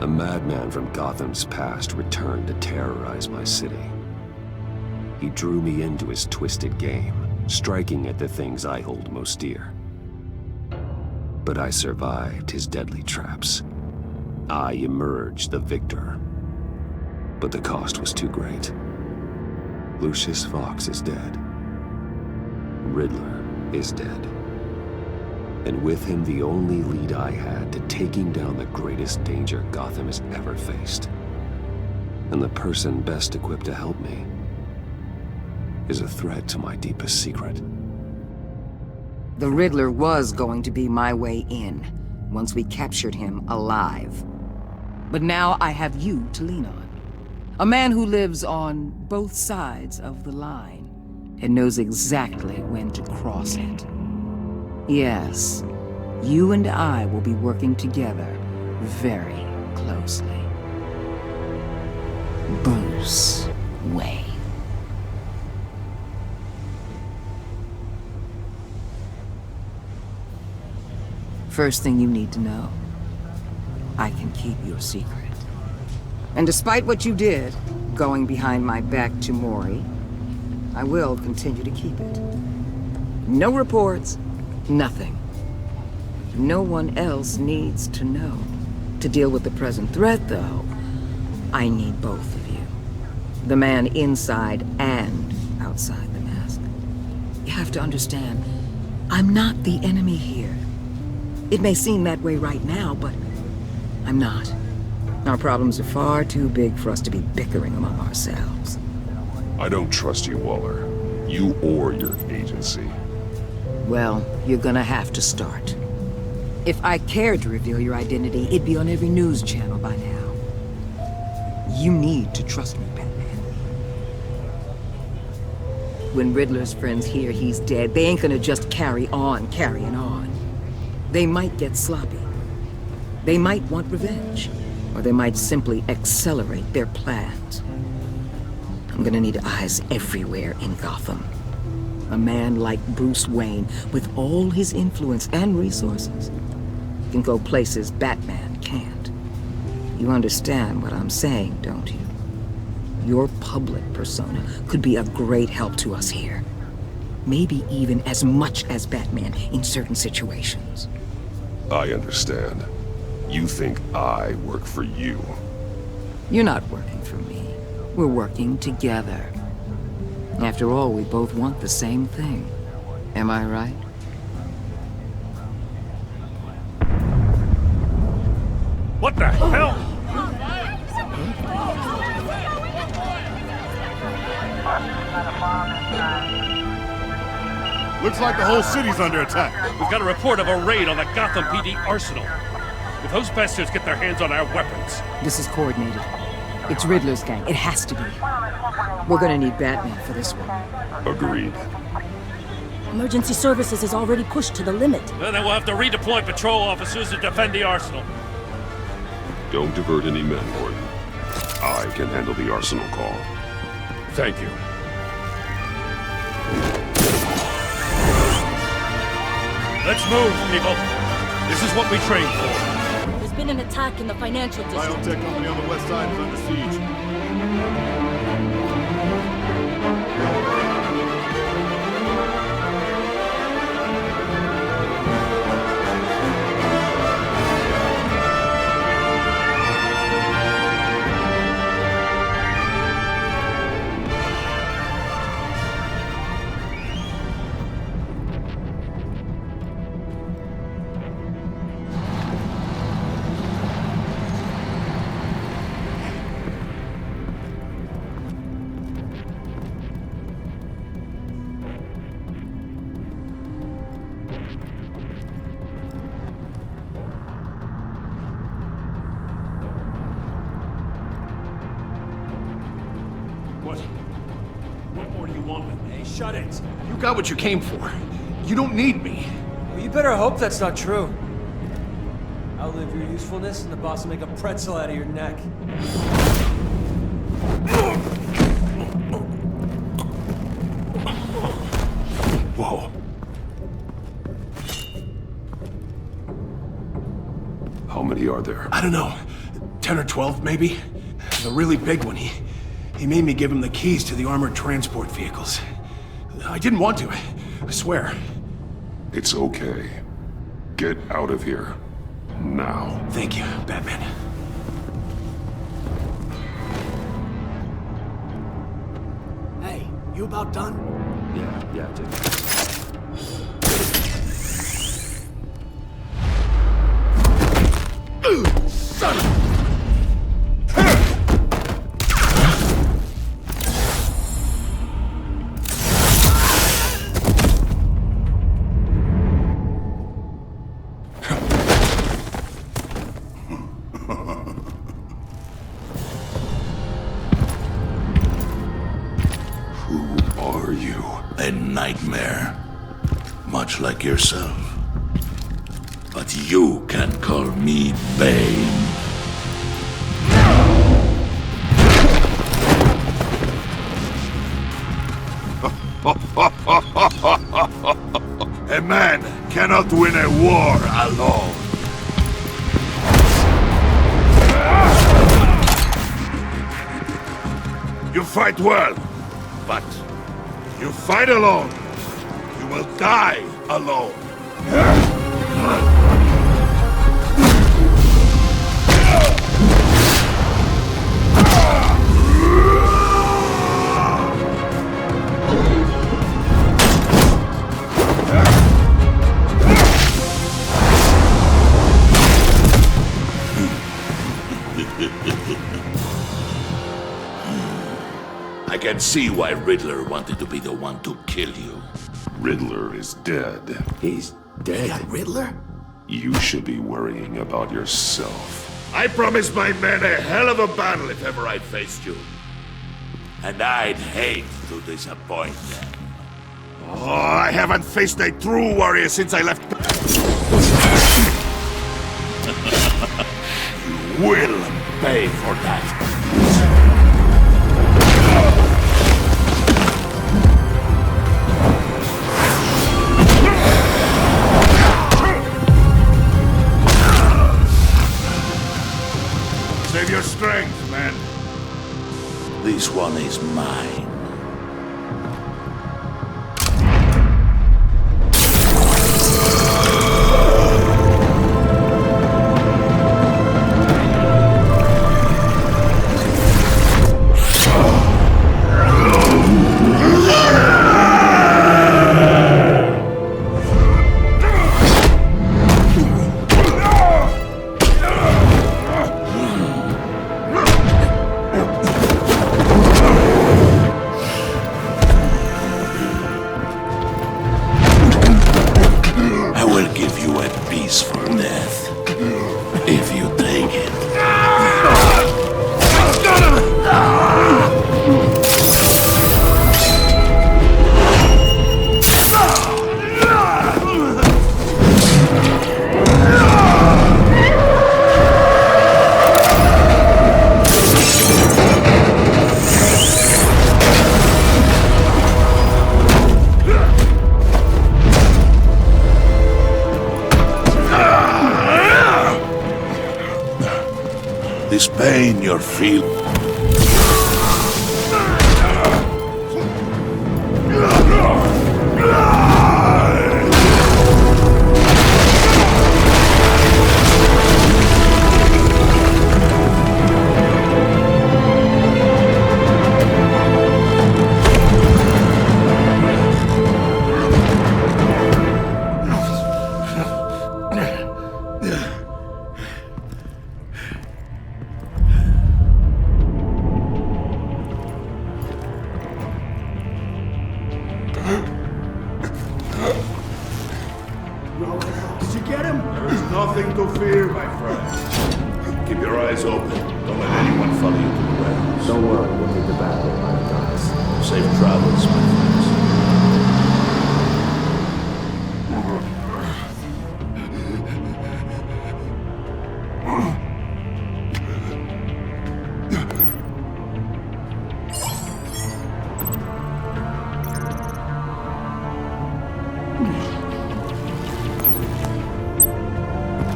A madman from Gotham's past returned to terrorize my city. He drew me into his twisted game, striking at the things I hold most dear. But I survived his deadly traps. I emerged the victor. But the cost was too great. Lucius Fox is dead. Riddler is dead. And with him the only lead I had to taking down the greatest danger Gotham has ever faced. And the person best equipped to help me is a threat to my deepest secret. The Riddler was going to be my way in, once we captured him alive. But now I have you to lean on. A man who lives on both sides of the line and knows exactly when to cross it. Yes, you and I will be working together very closely. Bruce Wayne. First thing you need to know, I can keep your secret. And despite what you did, going behind my back to Mori, I will continue to keep it. No reports, nothing. No one else needs to know. To deal with the present threat, though, I need both of you. The man inside and outside the mask. You have to understand, I'm not the enemy here. It may seem that way right now, but I'm not. Our problems are far too big for us to be bickering among ourselves. I don't trust you, Waller. You or your agency. Well, you're gonna have to start. If I cared to reveal your identity, it'd be on every news channel by now. You need to trust me, Batman. When Riddler's friends hear he's dead, they ain't gonna just carry on carrying on. They might get sloppy. They might want revenge. Or they might simply accelerate their plans. I'm gonna need eyes everywhere in Gotham. A man like Bruce Wayne, with all his influence and resources, can go places Batman can't. You understand what I'm saying, don't you? Your public persona could be a great help to us here. Maybe even as much as Batman in certain situations. I understand. You think I work for you. You're not working for me. We're working together. After all, we both want the same thing. Am I right? What the hell? Looks like the whole city's under attack. We've got a report of a raid on the Gotham PD arsenal. If those bastards get their hands on our weapons... This is coordinated. It's Riddler's gang. It has to be. We're gonna need Batman for this one. Agreed. Emergency services is already pushed to the limit. Then we'll have to redeploy patrol officers to defend the arsenal. Don't divert any men, Gordon. I can handle the arsenal call. Thank you. Let's move, people. This is what we trained for. There's been an attack in the financial district. Biotech company on the west side is under siege. What more do you want with me? Shut it. You got what you came for. You don't need me. Well, you better hope that's not true. Outlive your usefulness and the boss will make a pretzel out of your neck. Whoa. How many are there? I don't know. 10 or 12, maybe. The really big one, he made me give him the keys to the armored transport vehicles. I didn't want to, I swear. It's okay. Get out of here. Now. Thank you, Batman. Hey, you about done? Yeah, dude. Son of... A nightmare, much like yourself. But you can call me Bane. A man cannot win a war alone. You fight well, but you fight alone, you will die alone. I can see why Riddler wanted to be the one to kill you. Riddler is dead. He's dead. You got Riddler? You should be worrying about yourself. I promised my men a hell of a battle if ever I faced you. And I'd hate to disappoint them. Oh, I haven't faced a true warrior since I left. You will pay for that. Save your strength, man. This one is mine. This pain you're feeling. Did you get him? There's nothing to fear, my friend. Keep your eyes open. Don't let anyone follow you to the warehouse. Don't worry, we'll meet the Batman by the docks. Safe travels, my friends.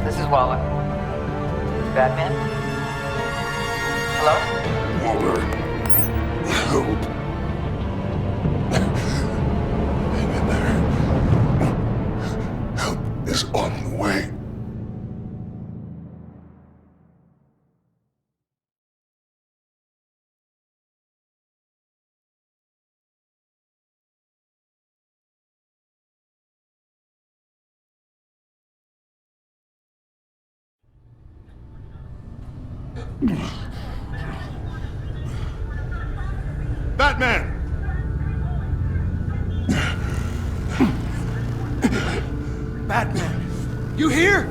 This is Waller. Batman? Walter, help. Hang in there. Help is on the way. Batman! Batman! You here?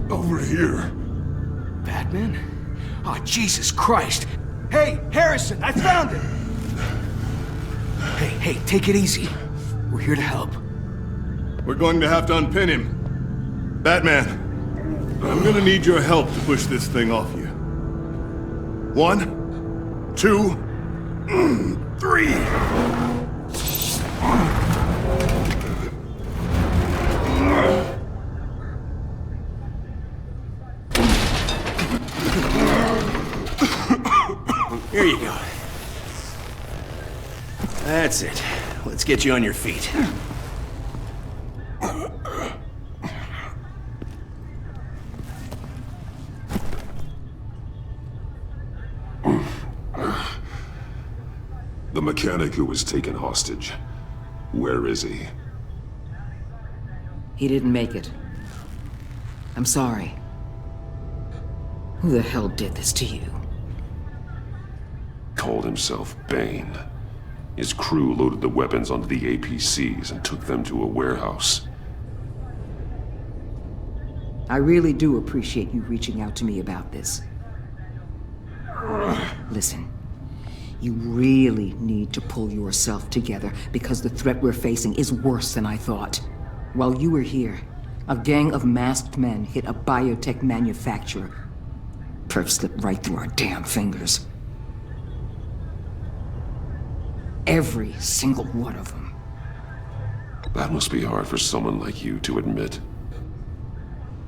Over here. Batman? Oh, Jesus Christ! Hey, Harrison, I found it! Hey, take it easy. We're here to help. We're going to have to unpin him. Batman, I'm gonna need your help to push this thing off you. 1, 2, 3. Here you go. That's it. Let's get you on your feet. The mechanic who was taken hostage. Where is he? He didn't make it. I'm sorry. Who the hell did this to you? Called himself Bane. His crew loaded the weapons onto the APCs and took them to a warehouse. I really do appreciate you reaching out to me about this. Listen, you really need to pull yourself together because the threat we're facing is worse than I thought. While you were here, a gang of masked men hit a biotech manufacturer. Perf slipped right through our damn fingers. Every single one of them. That must be hard for someone like you to admit.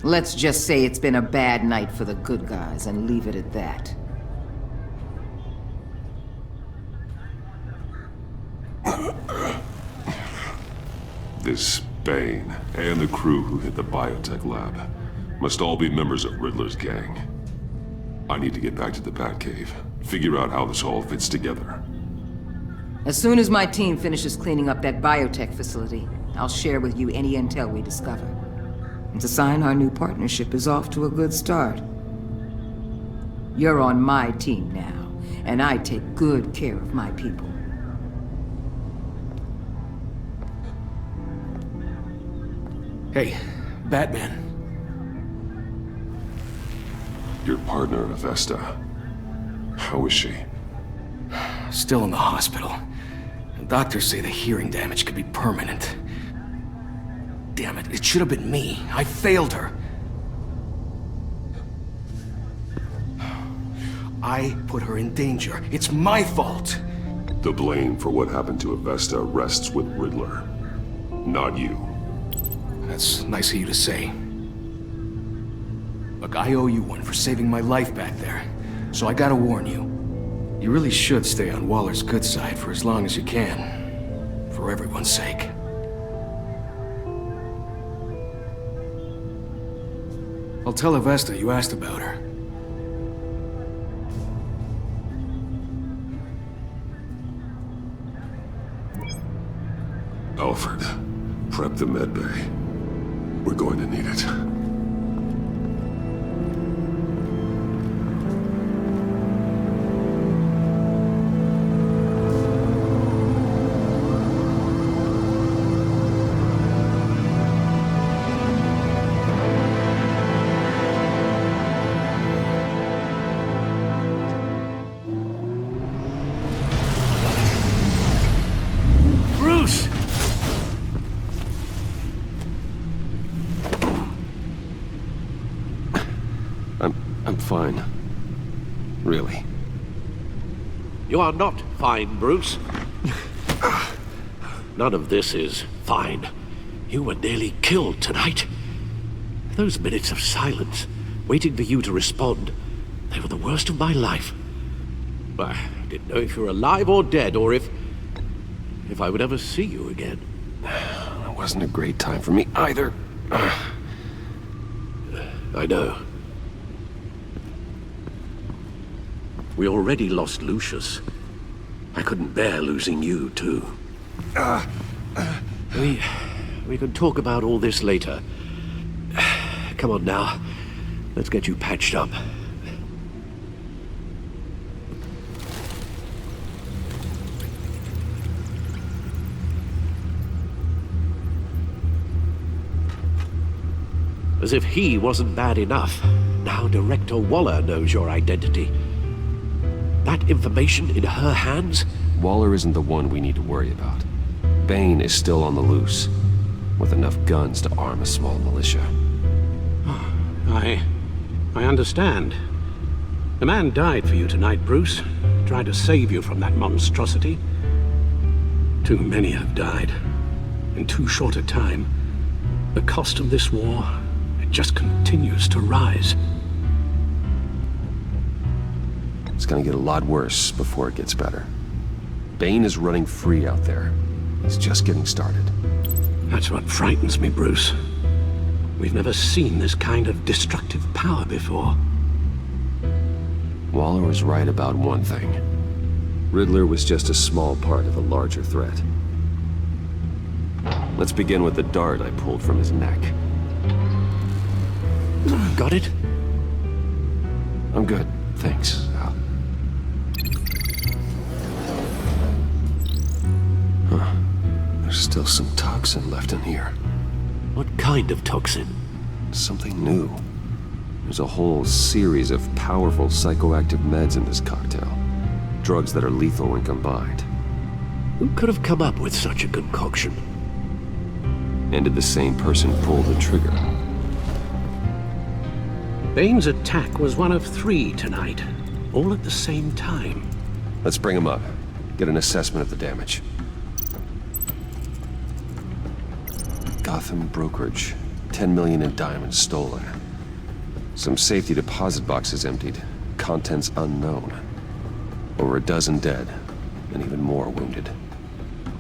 Let's just say it's been a bad night for the good guys and leave it at that. This Bane and the crew who hit the biotech lab must all be members of Riddler's gang. I need to get back to the Batcave, figure out how this all fits together. As soon as my team finishes cleaning up that biotech facility, I'll share with you any intel we discover. And to sign our new partnership is off to a good start. You're on my team now, and I take good care of my people. Hey, Batman. Your partner, Avesta. How is she? Still in the hospital. The doctors say the hearing damage could be permanent. Damn it, it should have been me. I failed her. I put her in danger. It's my fault. The blame for what happened to Avesta rests with Riddler, not you. That's nice of you to say. Look, I owe you one for saving my life back there. So I gotta warn you. You really should stay on Waller's good side for as long as you can. For everyone's sake. I'll tell Avesta you asked about her. Alfred, prep the medbay. We're going to need it. Bruce! I'm fine. Really. You are not fine, Bruce. none of this is fine. You were nearly killed tonight. Those minutes of silence, waiting for you to respond, they were the worst of my life. I didn't know if you were alive or dead, or if I would ever see you again. It wasn't a great time for me either. I know. We already lost Lucius. I couldn't bear losing you, too. We can talk about all this later. Come on now. Let's get you patched up. As if he wasn't bad enough, now Director Waller knows your identity. That information in her hands? Waller isn't the one we need to worry about. Bane is still on the loose, with enough guns to arm a small militia. I understand. The man died for you tonight, Bruce. Tried to save you from that monstrosity. Too many have died. In too short a time. The cost of this war, it just continues to rise. It's gonna get a lot worse before it gets better. Bane is running free out there. He's just getting started. That's what frightens me, Bruce. We've never seen this kind of destructive power before. Waller was right about one thing. Riddler was just a small part of a larger threat. Let's begin with the dart I pulled from his neck. Got it? I'm good, thanks. There's still some toxin left in here. What kind of toxin? Something new. There's a whole series of powerful psychoactive meds in this cocktail. Drugs that are lethal when combined. Who could have come up with such a concoction? And did the same person pull the trigger? Bane's attack was one of 3 tonight, all at the same time. Let's bring him up. Get an assessment of the damage. Gotham brokerage. 10 million in diamonds stolen. Some safety deposit boxes emptied. Contents unknown. Over a dozen dead, and even more wounded.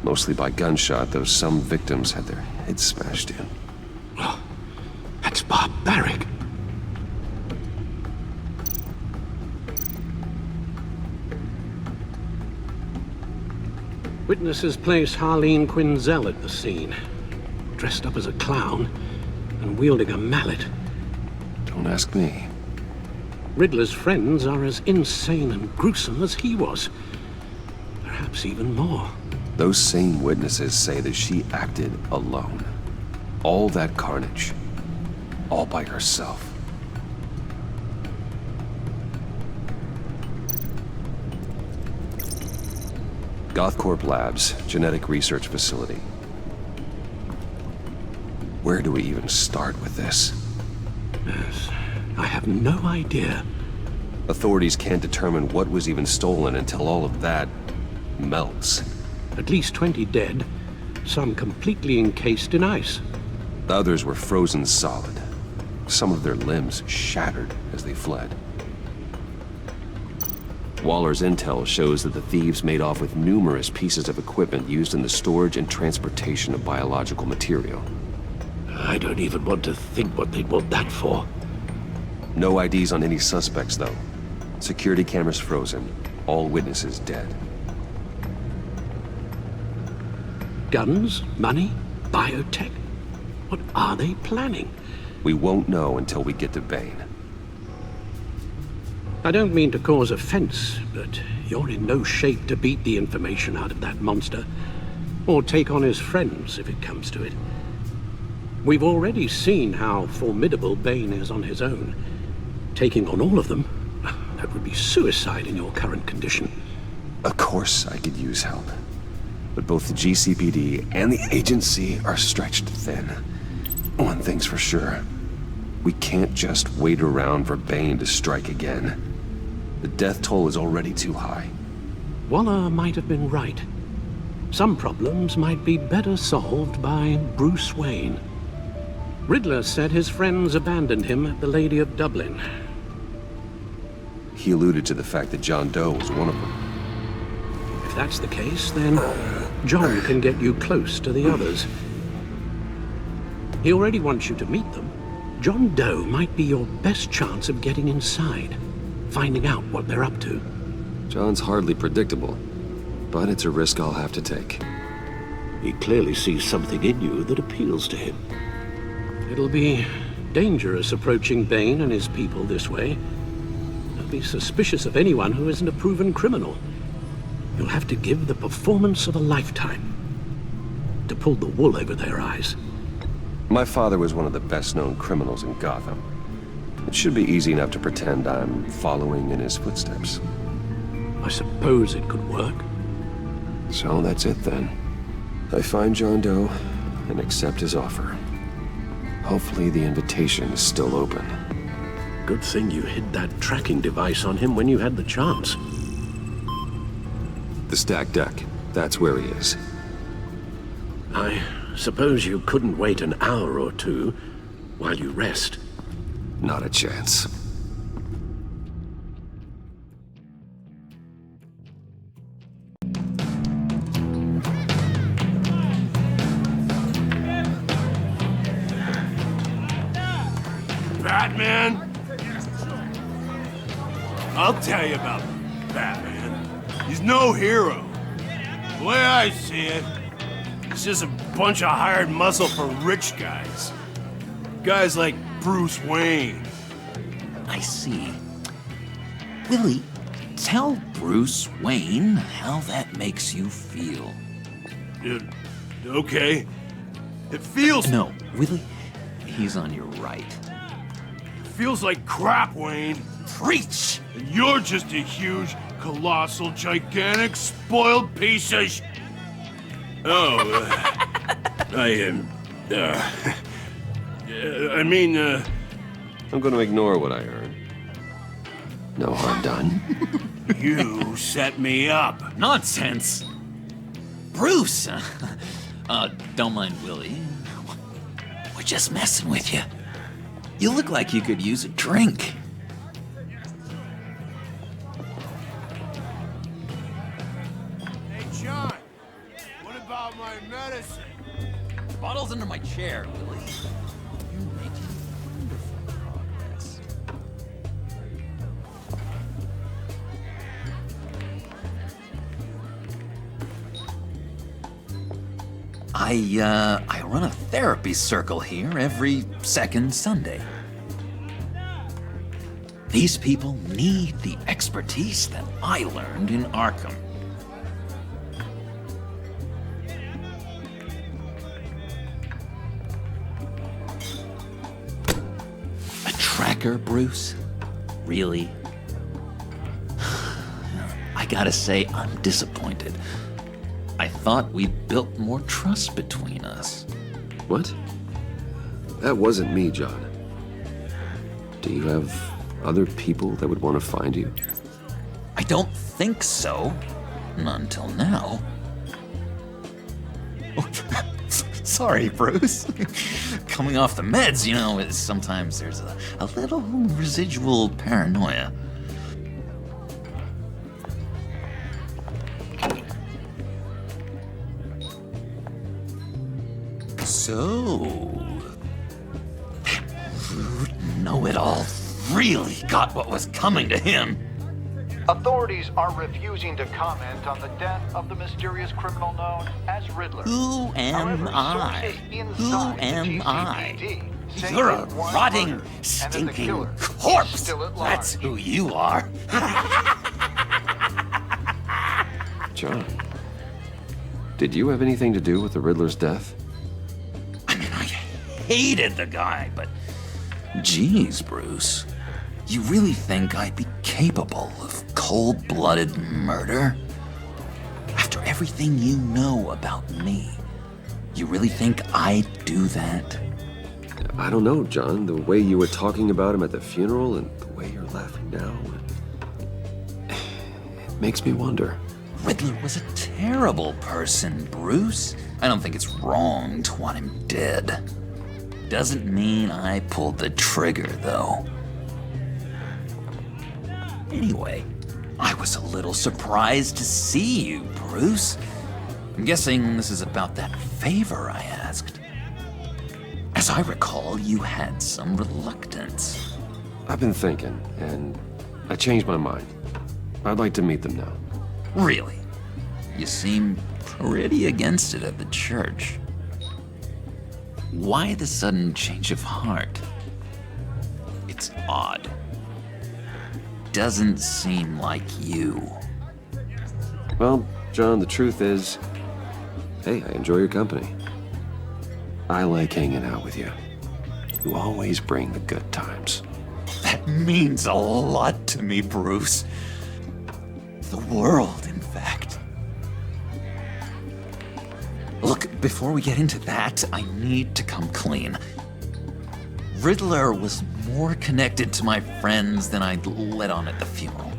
Mostly by gunshot, though some victims had their heads smashed in. Oh, that's barbaric. Witnesses place Harleen Quinzel at the scene. Dressed up as a clown and wielding a mallet. Don't ask me. Riddler's friends are as insane and gruesome as he was. Perhaps even more. Those same witnesses say that she acted alone. All that carnage. All by herself. Gothcorp Labs, genetic research facility. Where do we even start with this? Yes, I have no idea. Authorities can't determine what was even stolen until all of that melts. At least 20 dead, some completely encased in ice. The others were frozen solid. Some of their limbs shattered as they fled. Waller's intel shows that the thieves made off with numerous pieces of equipment used in the storage and transportation of biological material. I don't even want to think what they'd want that for. No IDs on any suspects, though. Security cameras frozen. All witnesses dead. Guns? Money? Biotech? What are they planning? We won't know until we get to Bane. I don't mean to cause offense, but you're in no shape to beat the information out of that monster. Or take on his friends, if it comes to it. We've already seen how formidable Bane is on his own. Taking on all of them, that would be suicide in your current condition. Of course I could use help. But both the GCPD and the agency are stretched thin. One thing's for sure. We can't just wait around for Bane to strike again. The death toll is already too high. Waller might have been right. some problems might be better solved by Bruce Wayne. Riddler said his friends abandoned him at the Lady of Dublin. He alluded to the fact that John Doe was one of them. If that's the case, then John can get you close to the others. He already wants you to meet them. John Doe might be your best chance of getting inside, finding out what they're up to. John's hardly predictable, but it's a risk I'll have to take. He clearly sees something in you that appeals to him. It'll be dangerous approaching Bane and his people this way. They'll be suspicious of anyone who isn't a proven criminal. You'll have to give the performance of a lifetime to pull the wool over their eyes. My father was one of the best-known criminals in Gotham. It should be easy enough to pretend I'm following in his footsteps. I suppose it could work. So that's it then. I find John Doe and accept his offer. Hopefully the invitation is still open. Good thing you hid that tracking device on him when you had the chance. The stacked deck. That's where he is. I suppose you couldn't wait an hour or two while you rest. Not a chance. Batman? I'll tell you about Batman. He's no hero. The way I see it, he's just a bunch of hired muscle for rich guys. Guys like Bruce Wayne. I see. Willie, tell Bruce Wayne how that makes you feel. Okay. It feels... No, Willie, he's on your right. Feels like crap, Wayne. Preach! And you're just a huge, colossal, gigantic, spoiled piece of I'm gonna ignore what I heard. No harm done. You set me up. Nonsense! Bruce! Don't mind Willie. We're just messing with you. You look like you could use a drink. Hey, John. What about my medicine? The bottle's under my chair, Willie. You're making wonderful progress. I run a therapy circle here every second Sunday. These people need the expertise that I learned in Arkham. A tracker, Bruce? Really? I gotta say, I'm disappointed. I thought we built more trust between us. What? That wasn't me, John. Do you have other people that would want to find you? I don't think so. Not until now. Oh, sorry, Bruce. Coming off the meds, you know, sometimes there's a little residual paranoia. So, know-it-all really got what was coming to him. Authorities are refusing to comment on the death of the mysterious criminal known as Riddler. Who am I? Who am I? You're a rotting, stinking corpse. That's who you are. John, did you have anything to do with the Riddler's death? Hated the guy, but geez, Bruce, you really think I'd be capable of cold-blooded murder? After everything you know about me, you really think I'd do that? I don't know, John. The way you were talking about him at the funeral and the way you're laughing now, it makes me wonder. Riddler was a terrible person, Bruce. I don't think it's wrong to want him dead. Doesn't mean I pulled the trigger, though. Anyway, I was a little surprised to see you, Bruce. I'm guessing this is about that favor I asked. As I recall, you had some reluctance. I've been thinking, and I changed my mind. I'd like to meet them now. Really? You seem pretty against it at the church. Why the sudden change of heart? It's odd. Doesn't seem like you. Well, John, the truth is, hey, I enjoy your company. I like hanging out with you. You always bring the good times. That means a lot to me, Bruce. The world, in fact. Look, before we get into that, I need to come clean. Riddler was more connected to my friends than I'd let on at the funeral.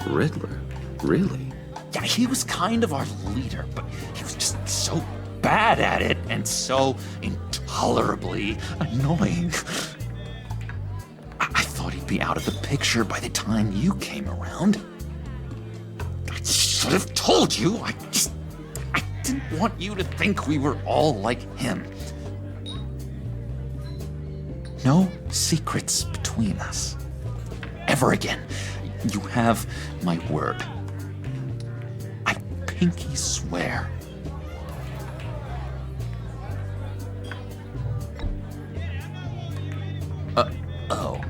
Riddler? Really? Yeah, he was kind of our leader, but he was just so bad at it and so intolerably annoying. I thought he'd be out of the picture by the time you came around. I should have told you. I didn't want you to think we were all like him. No secrets between us. Ever again. You have my word. I pinky swear. Oh.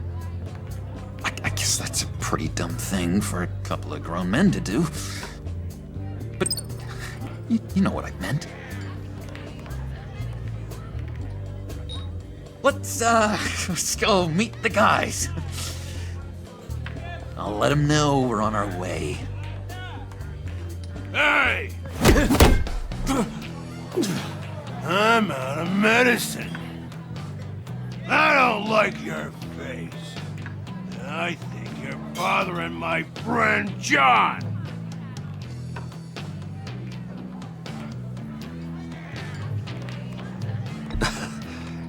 I guess that's a pretty dumb thing for a couple of grown men to do. But you know what I meant. Let's go meet the guys. I'll let them know we're on our way. Hey! I'm out of medicine. I don't like your face. I think you're bothering my friend John.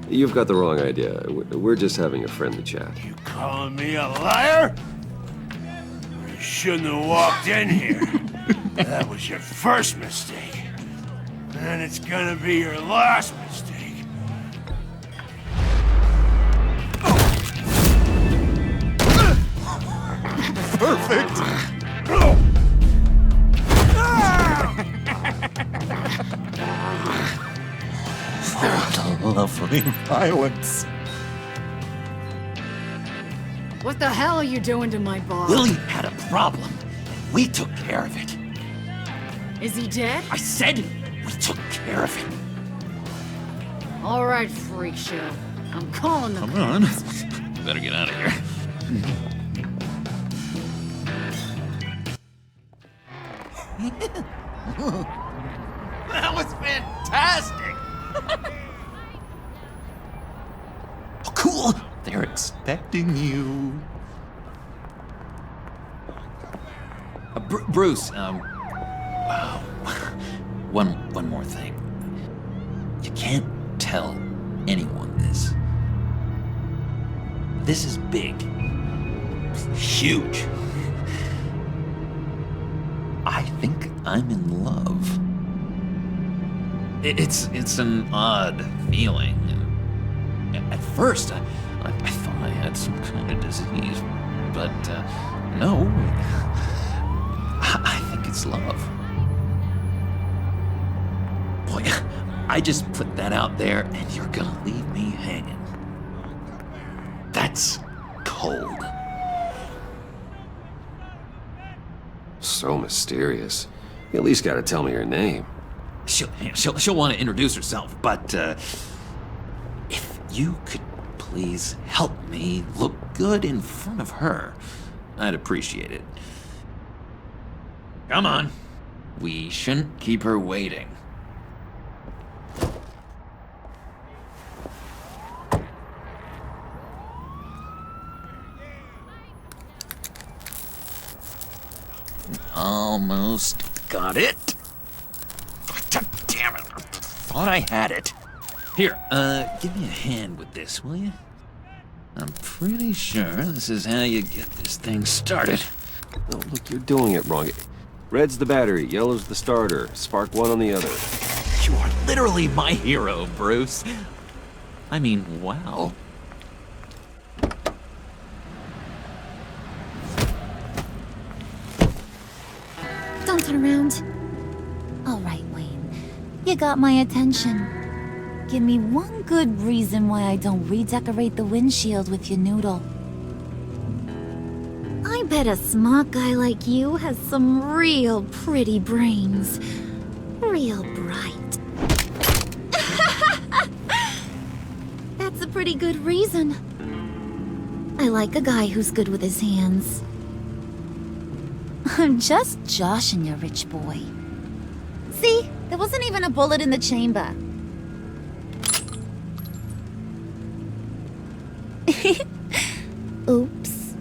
You've got the wrong idea. We're just having a friendly chat. You calling me a liar? You shouldn't have walked in here. That was your first mistake. And it's gonna be your last mistake. Perfect! What lovely violence. What the hell are you doing to my boss? Willie had a problem. We took care of it. Is he dead? I said we took care of it. All right, freak show. I'm calling the Come on. Better get out of here. That was fantastic! Oh, cool! They're expecting you. Bruce, one more thing. You can't tell anyone this. This is big. Huge. I think I'm in love. It's an odd feeling. At first, I thought I had some kind of disease, but no. I think it's love. Boy, I just put that out there, and you're gonna leave me hanging. That's cold. So mysterious. You at least gotta tell me her name. She'll want to introduce herself, but if you could please help me look good in front of her, I'd appreciate it. Come on. We shouldn't keep her waiting. Almost got it. thought I had it. Here, give me a hand with this, will you? I'm pretty sure this is how you get this thing started. Oh, look, you're doing it wrong. Red's the battery, yellow's the starter. Spark one on the other. You are literally my hero, Bruce. I mean, wow. Don't turn around. All right, Wayne. You got my attention. Give me one good reason why I don't redecorate the windshield with your noodle. I bet a smart guy like you has some real pretty brains. Real bright. That's a pretty good reason. I like a guy who's good with his hands. I'm just joshing you, rich boy. See? There wasn't even a bullet in the chamber. Oops.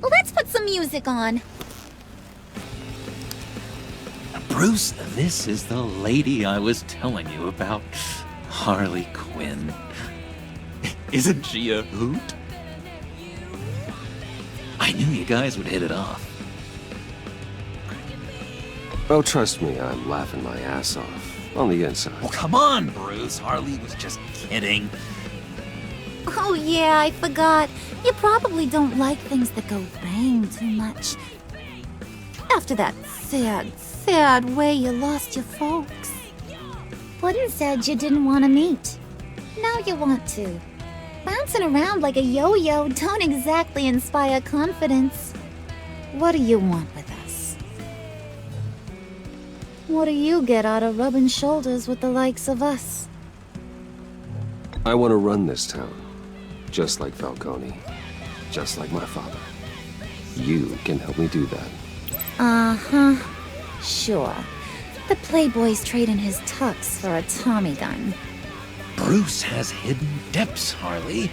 Let's put some music on. Bruce, this is the lady I was telling you about. Harley Quinn. Isn't she a hoot? I knew you guys would hit it off. Oh, trust me, I'm laughing my ass off. On the inside. Oh, come on, Bruce. Harley was just kidding. Oh yeah, I forgot. You probably don't like things that go bang too much. After that sad way you lost your folks. Puddin' said you didn't want to meet. Now you want to. Bouncing around like a yo-yo don't exactly inspire confidence. What do you want with us? What do you get out of rubbing shoulders with the likes of us? I want to run this town. Just like Falcone. Just like my father. You can help me do that. Uh-huh. Sure. The Playboy's trading his tux for a Tommy gun. Bruce has hidden depths, Harley.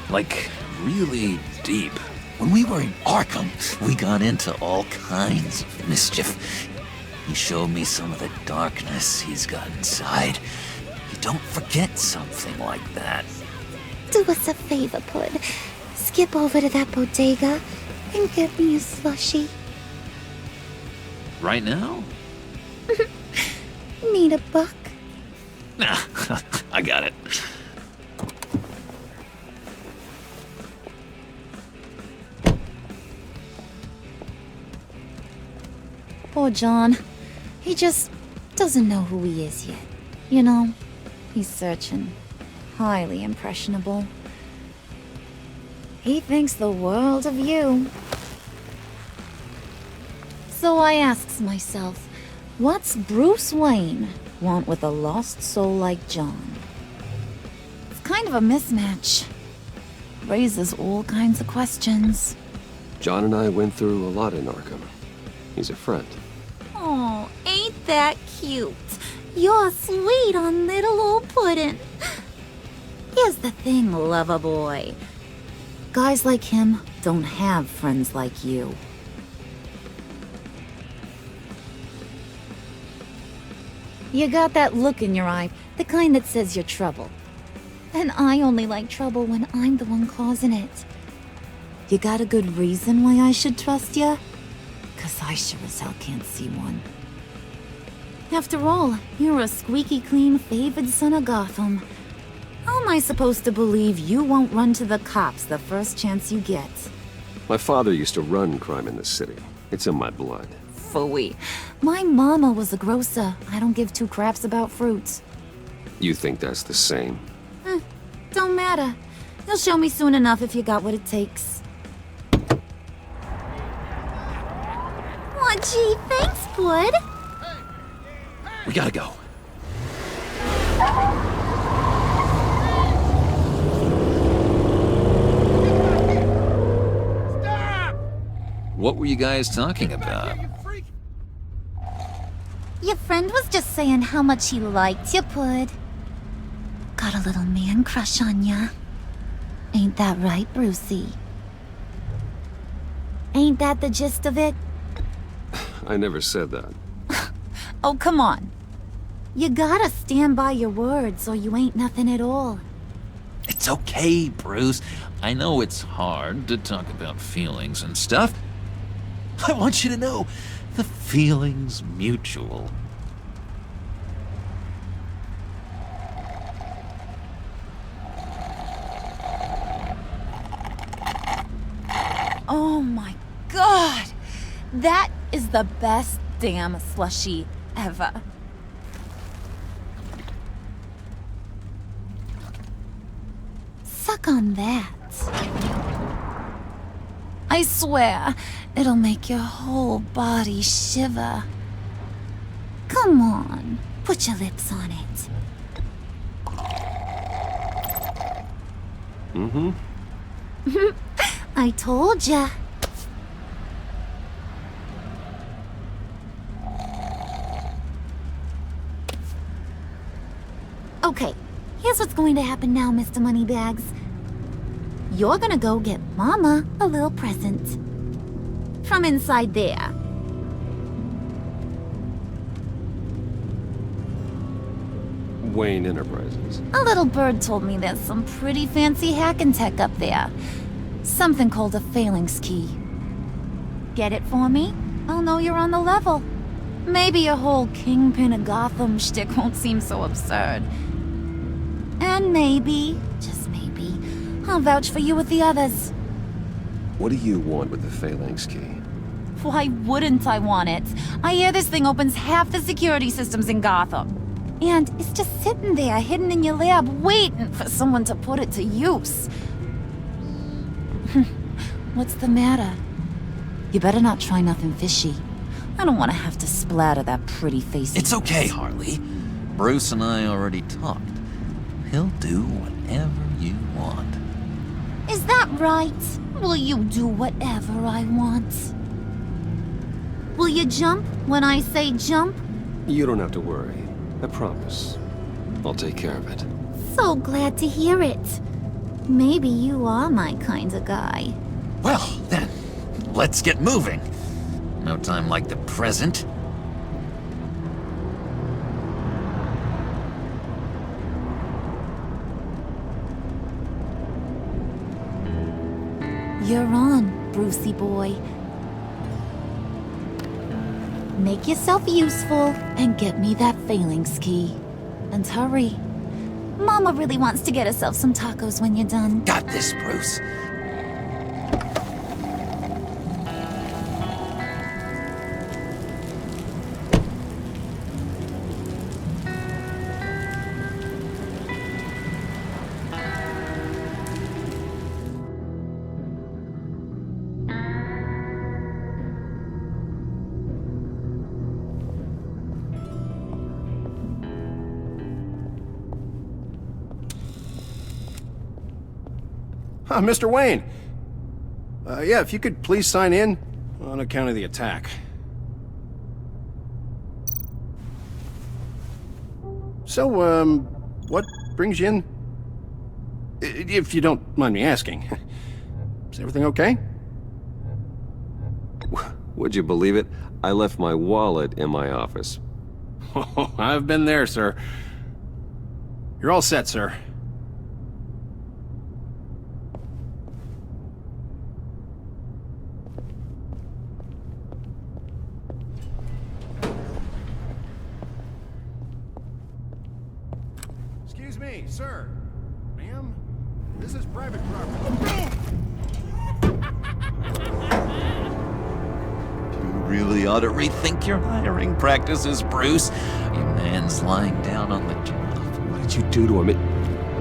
Like, really deep. When we were in Arkham, we got into all kinds of mischief. He showed me some of the darkness he's got inside. You don't forget something like that. Do us a favor, Pud. Skip over to that bodega and get me a slushie. Right now? Need a buck? Nah, I got it. Poor John. He just doesn't know who he is yet. You know, he's searching. Highly impressionable. He thinks the world of you. So I asks myself, what's Bruce Wayne want with a lost soul like John? It's kind of a mismatch. Raises all kinds of questions. John and I went through a lot in Arkham. He's a friend. Oh, ain't that cute? You're sweet on little old Puddin'. Here's the thing, lover boy. Guys like him don't have friends like you. You got that look in your eye, the kind that says you're trouble. And I only like trouble when I'm the one causing it. You got a good reason why I should trust you? 'Cause I sure as hell can't see one. After all, you're a squeaky clean favored son of Gotham. How am I supposed to believe you won't run to the cops the first chance you get? My father used to run crime in the city. It's in my blood. Phooey. My mama was a grocer. I don't give two craps about fruits. You think that's the same? Don't matter. You'll show me soon enough if you got what it takes. Aw, gee, thanks, Bud. We gotta go. What were you guys talking about? Your friend was just saying how much he liked you, Pud. Got a little man crush on ya. Ain't that right, Brucey? Ain't that the gist of it? I never said that. Oh, come on. You gotta stand by your words or you ain't nothing at all. It's okay, Bruce. I know it's hard to talk about feelings and stuff. I want you to know, the feeling's mutual. Oh my god! That is the best damn slushie ever. Suck on that. I swear, it'll make your whole body shiver. Come on, put your lips on it. Mm-hmm. I told ya. Okay, here's what's going to happen now, Mr. Moneybags. You're gonna go get Mama a little present. From inside there. Wayne Enterprises. A little bird told me there's some pretty fancy hacking tech up there. Something called a phalanx key. Get it for me? I'll know you're on the level. Maybe your whole Kingpin of Gotham shtick won't seem so absurd. And maybe, just maybe, I'll vouch for you with the others. What do you want with the phalanx key? Why wouldn't I want it? I hear this thing opens half the security systems in Gotham. And it's just sitting there, hidden in your lab, waiting for someone to put it to use. What's the matter? You better not try nothing fishy. I don't want to have to splatter that pretty face. It's okay, Harley. Bruce and I already talked. He'll do whatever you want. Is that right? Will you do whatever I want? Will you jump when I say jump? You don't have to worry. I promise. I'll take care of it. So glad to hear it. Maybe you are my kind of guy. Well, then, let's get moving. No time like the present. You're on, Brucey boy. Make yourself useful and get me that phalanx key. And hurry. Mama really wants to get herself some tacos when you're done. Got this, Bruce. Mr. Wayne. Yeah, if you could please sign in on account of the attack. So, what brings you in? If you don't mind me asking. Is everything okay? Would you believe it? I left my wallet in my office. Oh, I've been there, sir. You're all set, sir. Excuse me, sir. Ma'am, this is private property. You really ought to rethink your hiring practices, Bruce. Your man's lying down on the job. What did you do to him?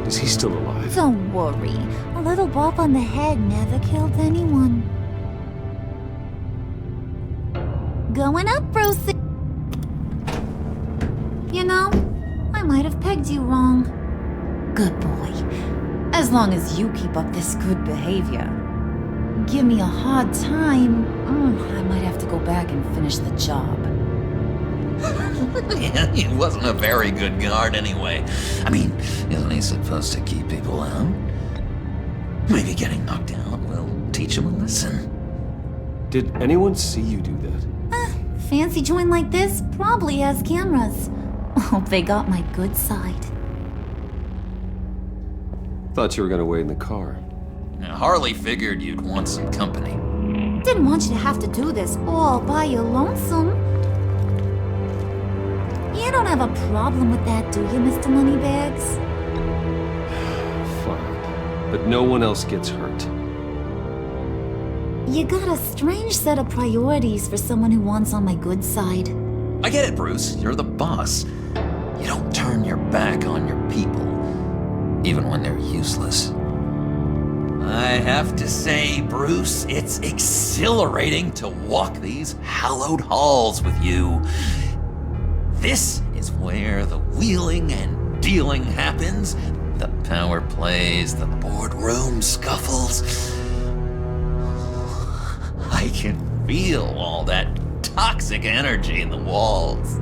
Is he still alive? Don't worry. A little bump on the head never killed anyone. Going up, Brucey. You know, I might have pegged you wrong. Good boy. As long as you keep up this good behavior. Give me a hard time, I might have to go back and finish the job. Yeah, he wasn't a very good guard anyway. I mean, isn't he supposed to keep people out? Maybe getting knocked out will teach him a lesson. Did anyone see you do that? Fancy joint like this probably has cameras. Hope they got my good side. Thought you were gonna wait in the car. Now, Harley figured you'd want some company. Didn't want you to have to do this all by your lonesome. You don't have a problem with that, do you, Mr. Moneybags? Fine. But no one else gets hurt. You got a strange set of priorities for someone who wants on my good side. I get it, Bruce. You're the boss. You don't turn your back on your people, even when they're useless. I have to say, Bruce, it's exhilarating to walk these hallowed halls with you. This is where the wheeling and dealing happens, the power plays, the boardroom scuffles. I can feel all that toxic energy in the walls.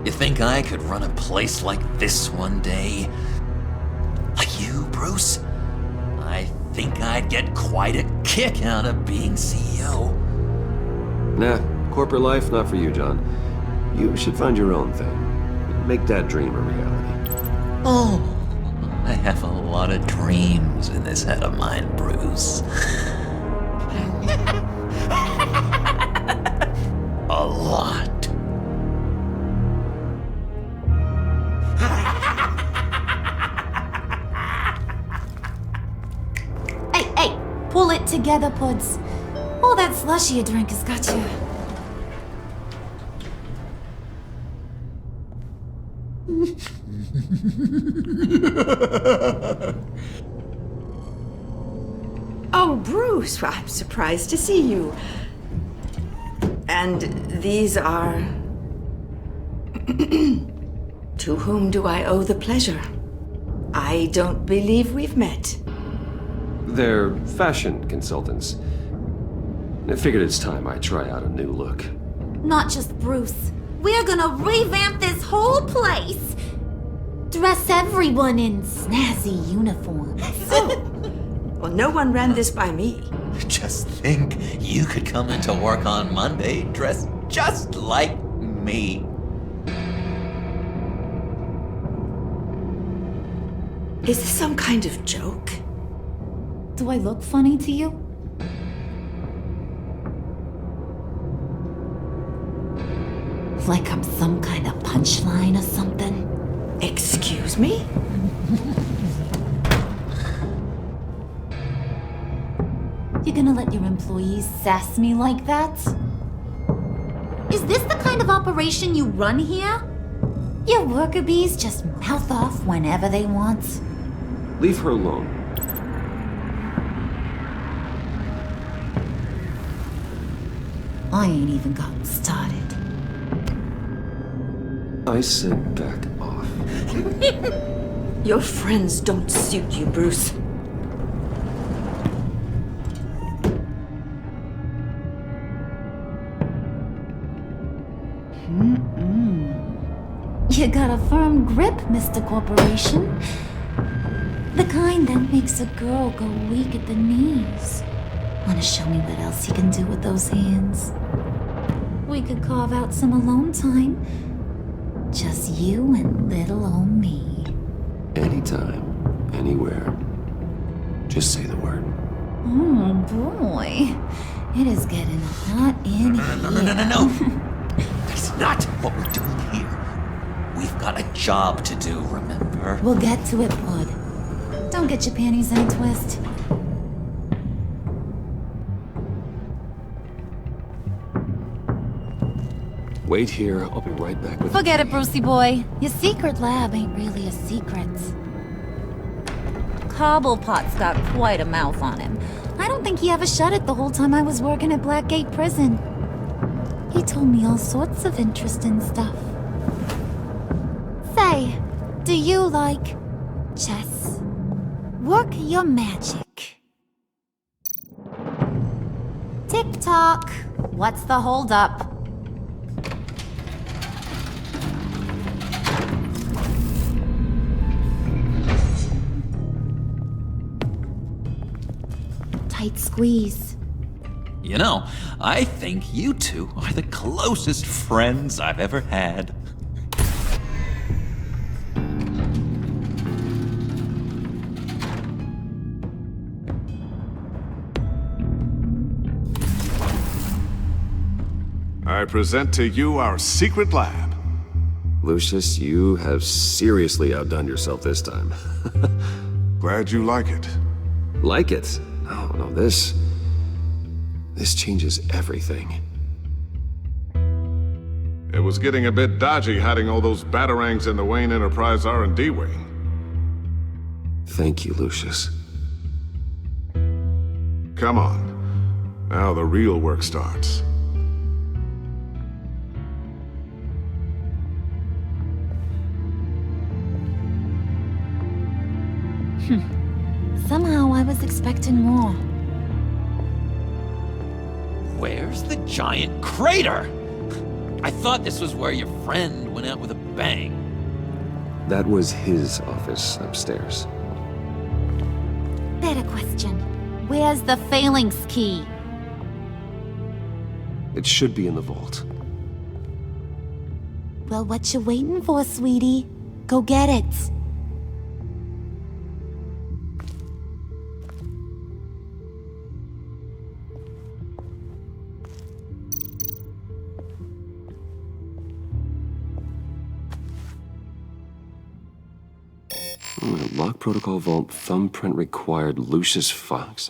You think I could run a place like this one day? Like you, Bruce? I think I'd get quite a kick out of being CEO. Nah, corporate life, not for you, John. You should find your own thing. Make that dream a reality. Oh, I have a lot of dreams in this head of mine, Bruce. A lot. Hey, pull it together, Puds. All that slushy you drink has got you. Oh, Bruce, I'm surprised to see you. And these are... To whom do I owe the pleasure? I don't believe we've met. They're fashion consultants. I figured it's time I try out a new look. Not just Bruce. We're gonna revamp this whole place. Dress everyone in snazzy uniforms. Well, no one ran this by me. Just think, you could come into work on Monday dressed just like me. Is this some kind of joke? Do I look funny to you? Like I'm some kind of punchline or something? Excuse me? You gonna let your employees sass me like that? Is this the kind of operation you run here? Your worker bees just mouth off whenever they want? Leave her alone. I ain't even gotten started. I said back off. Your friends don't suit you, Bruce. You got a firm grip, Mr. Corporation. The kind that makes a girl go weak at the knees. Wanna show me what else you can do with those hands? We could carve out some alone time. Just you and little old me. Anytime, anywhere. Just say the word. Oh boy. It is getting hot in here. No. That's not what we're doing here. We've got a job to do, remember? We'll get to it, Bud. Don't get your panties in a twist. Wait here, I'll be right back with... Forget it, Brucey boy. Your secret lab ain't really a secret. Cobblepot's got quite a mouth on him. I don't think he ever shut it the whole time I was working at Blackgate Prison. He told me all sorts of interesting stuff. Say, do you like chess? Work your magic. Tick-tock. What's the holdup? Tight squeeze. You know, I think you two are the closest friends I've ever had. I present to you our secret lab. Lucius, you have seriously outdone yourself this time. Glad you like it. Like it? No, this changes everything. It was getting a bit dodgy hiding all those batarangs in the Wayne Enterprise R&D wing. Thank you, Lucius. Come on. Now the real work starts. Somehow I was expecting more. Where's the giant crater? I thought this was where your friend went out with a bang. That was his office upstairs. Better question. Where's the phalanx key? It should be in the vault. Well, what you waiting for, sweetie? Go get it. Lock protocol vault thumbprint required Lucius Fox.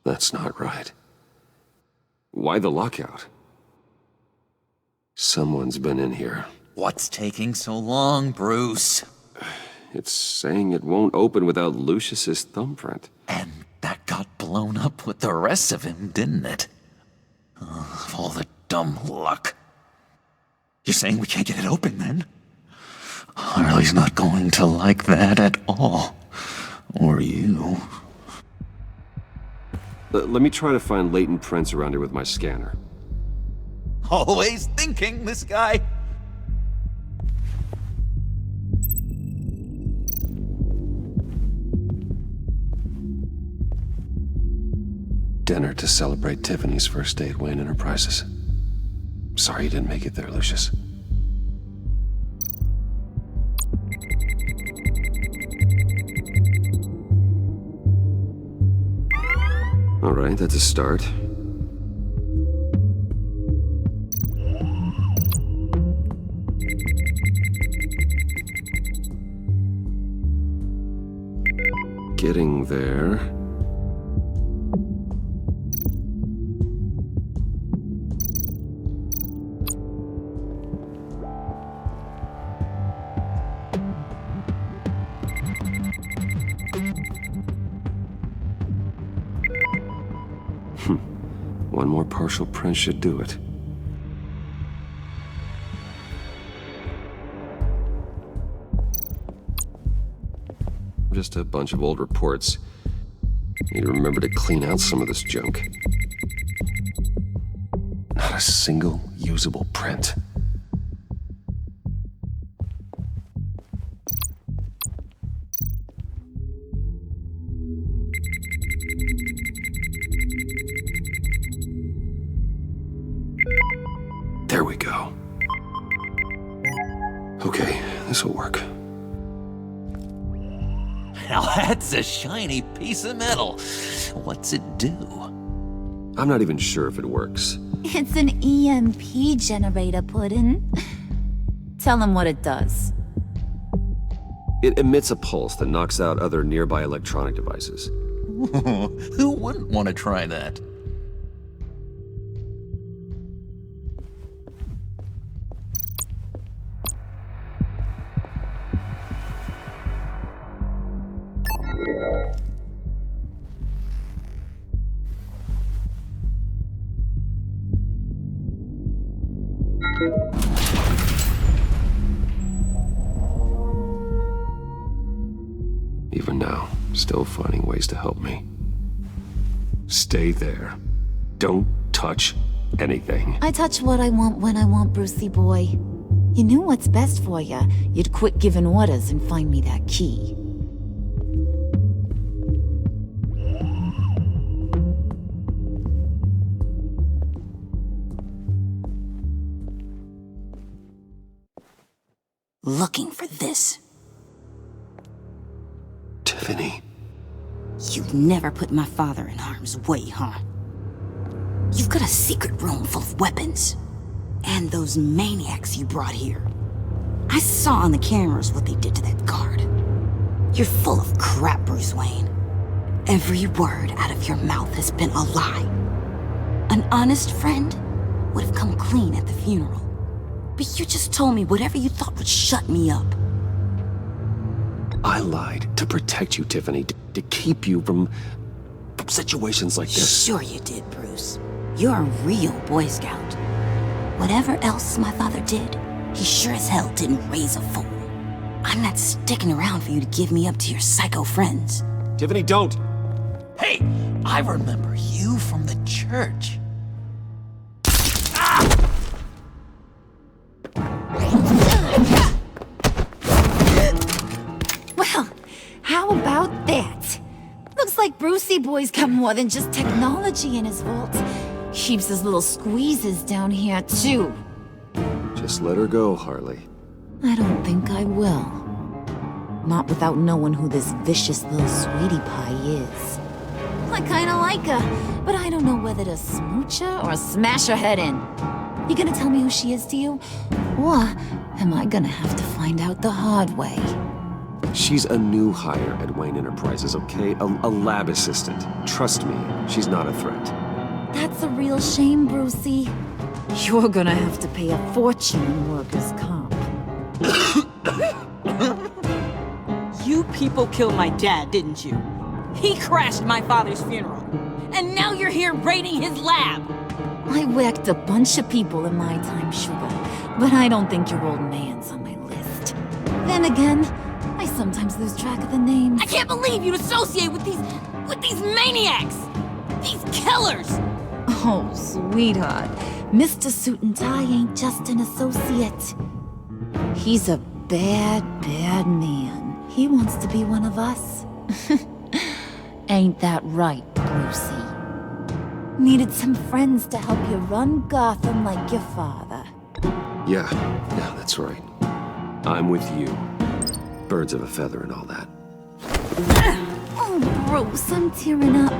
That's not right. Why the lockout? Someone's been in here. What's taking so long, Bruce? It's saying it won't open without Lucius's thumbprint. And that got blown up with the rest of him, didn't it? All the dumb luck. You're saying we can't get it open, then? Harley's not going to like that at all. Or you. Let me try to find latent prints around here with my scanner. Always thinking, this guy. Dinner to celebrate Tiffany's first day at Wayne Enterprises. Sorry you didn't make it there, Lucius. All right, that's a start. Getting there. One more partial print should do it. Just a bunch of old reports. Need to remember to clean out some of this junk. Not a single usable print. There we go. Okay, this'll work. Now that's a shiny piece of metal. What's it do? I'm not even sure if it works. It's an EMP generator, Puddin'. Tell him what it does. It emits a pulse that knocks out other nearby electronic devices. Who wouldn't want to try that? Even now, still finding ways to help me. Stay there. Don't touch anything. I touch what I want when I want, Brucey boy. You knew what's best for you. You'd quit giving orders and find me that key. looking for this. Tiffany. You'd never put my father in harm's way, huh? You've got a secret room full of weapons. And those maniacs you brought here. I saw on the cameras what they did to that guard. You're full of crap, Bruce Wayne. Every word out of your mouth has been a lie. An honest friend would have come clean at the funeral. But you just told me whatever you thought would shut me up. I lied to protect you, Tiffany, to keep you from situations like this. Sure you did, Bruce. You're a real Boy Scout. Whatever else my father did, he sure as hell didn't raise a fool. I'm not sticking around for you to give me up to your psycho friends. Tiffany, don't! Hey, I remember you from the church. Well, how about that? Looks like Brucey Boy's got more than just technology in his vault. Keeps his little squeezes down here, too. Just let her go, Harley. I don't think I will. Not without knowing who this vicious little sweetie pie is. I kinda like her, but I don't know whether to smooch her or smash her head in. You gonna tell me who she is to you? Or am I gonna have to find out the hard way? She's a new hire at Wayne Enterprises, okay? A lab assistant. Trust me, she's not a threat. That's a real shame, Brucey. You're gonna have to pay a fortune in workers' comp. You people killed my dad, didn't you? He crashed my father's funeral. And now you're here raiding his lab! I whacked a bunch of people in my time, Sugar, but I don't think your old man's on my list. Then again, I sometimes lose track of the names. I can't believe you'd associate with these maniacs! These killers! Oh, sweetheart. Mr. Suit and Tie ain't just an associate. He's a bad, bad man. He wants to be one of us. Ain't that right, Brucey? Needed some friends to help you run Gotham like your father. Yeah, that's right. I'm with you. Birds of a feather and all that. Oh, Bruce, I'm tearing up.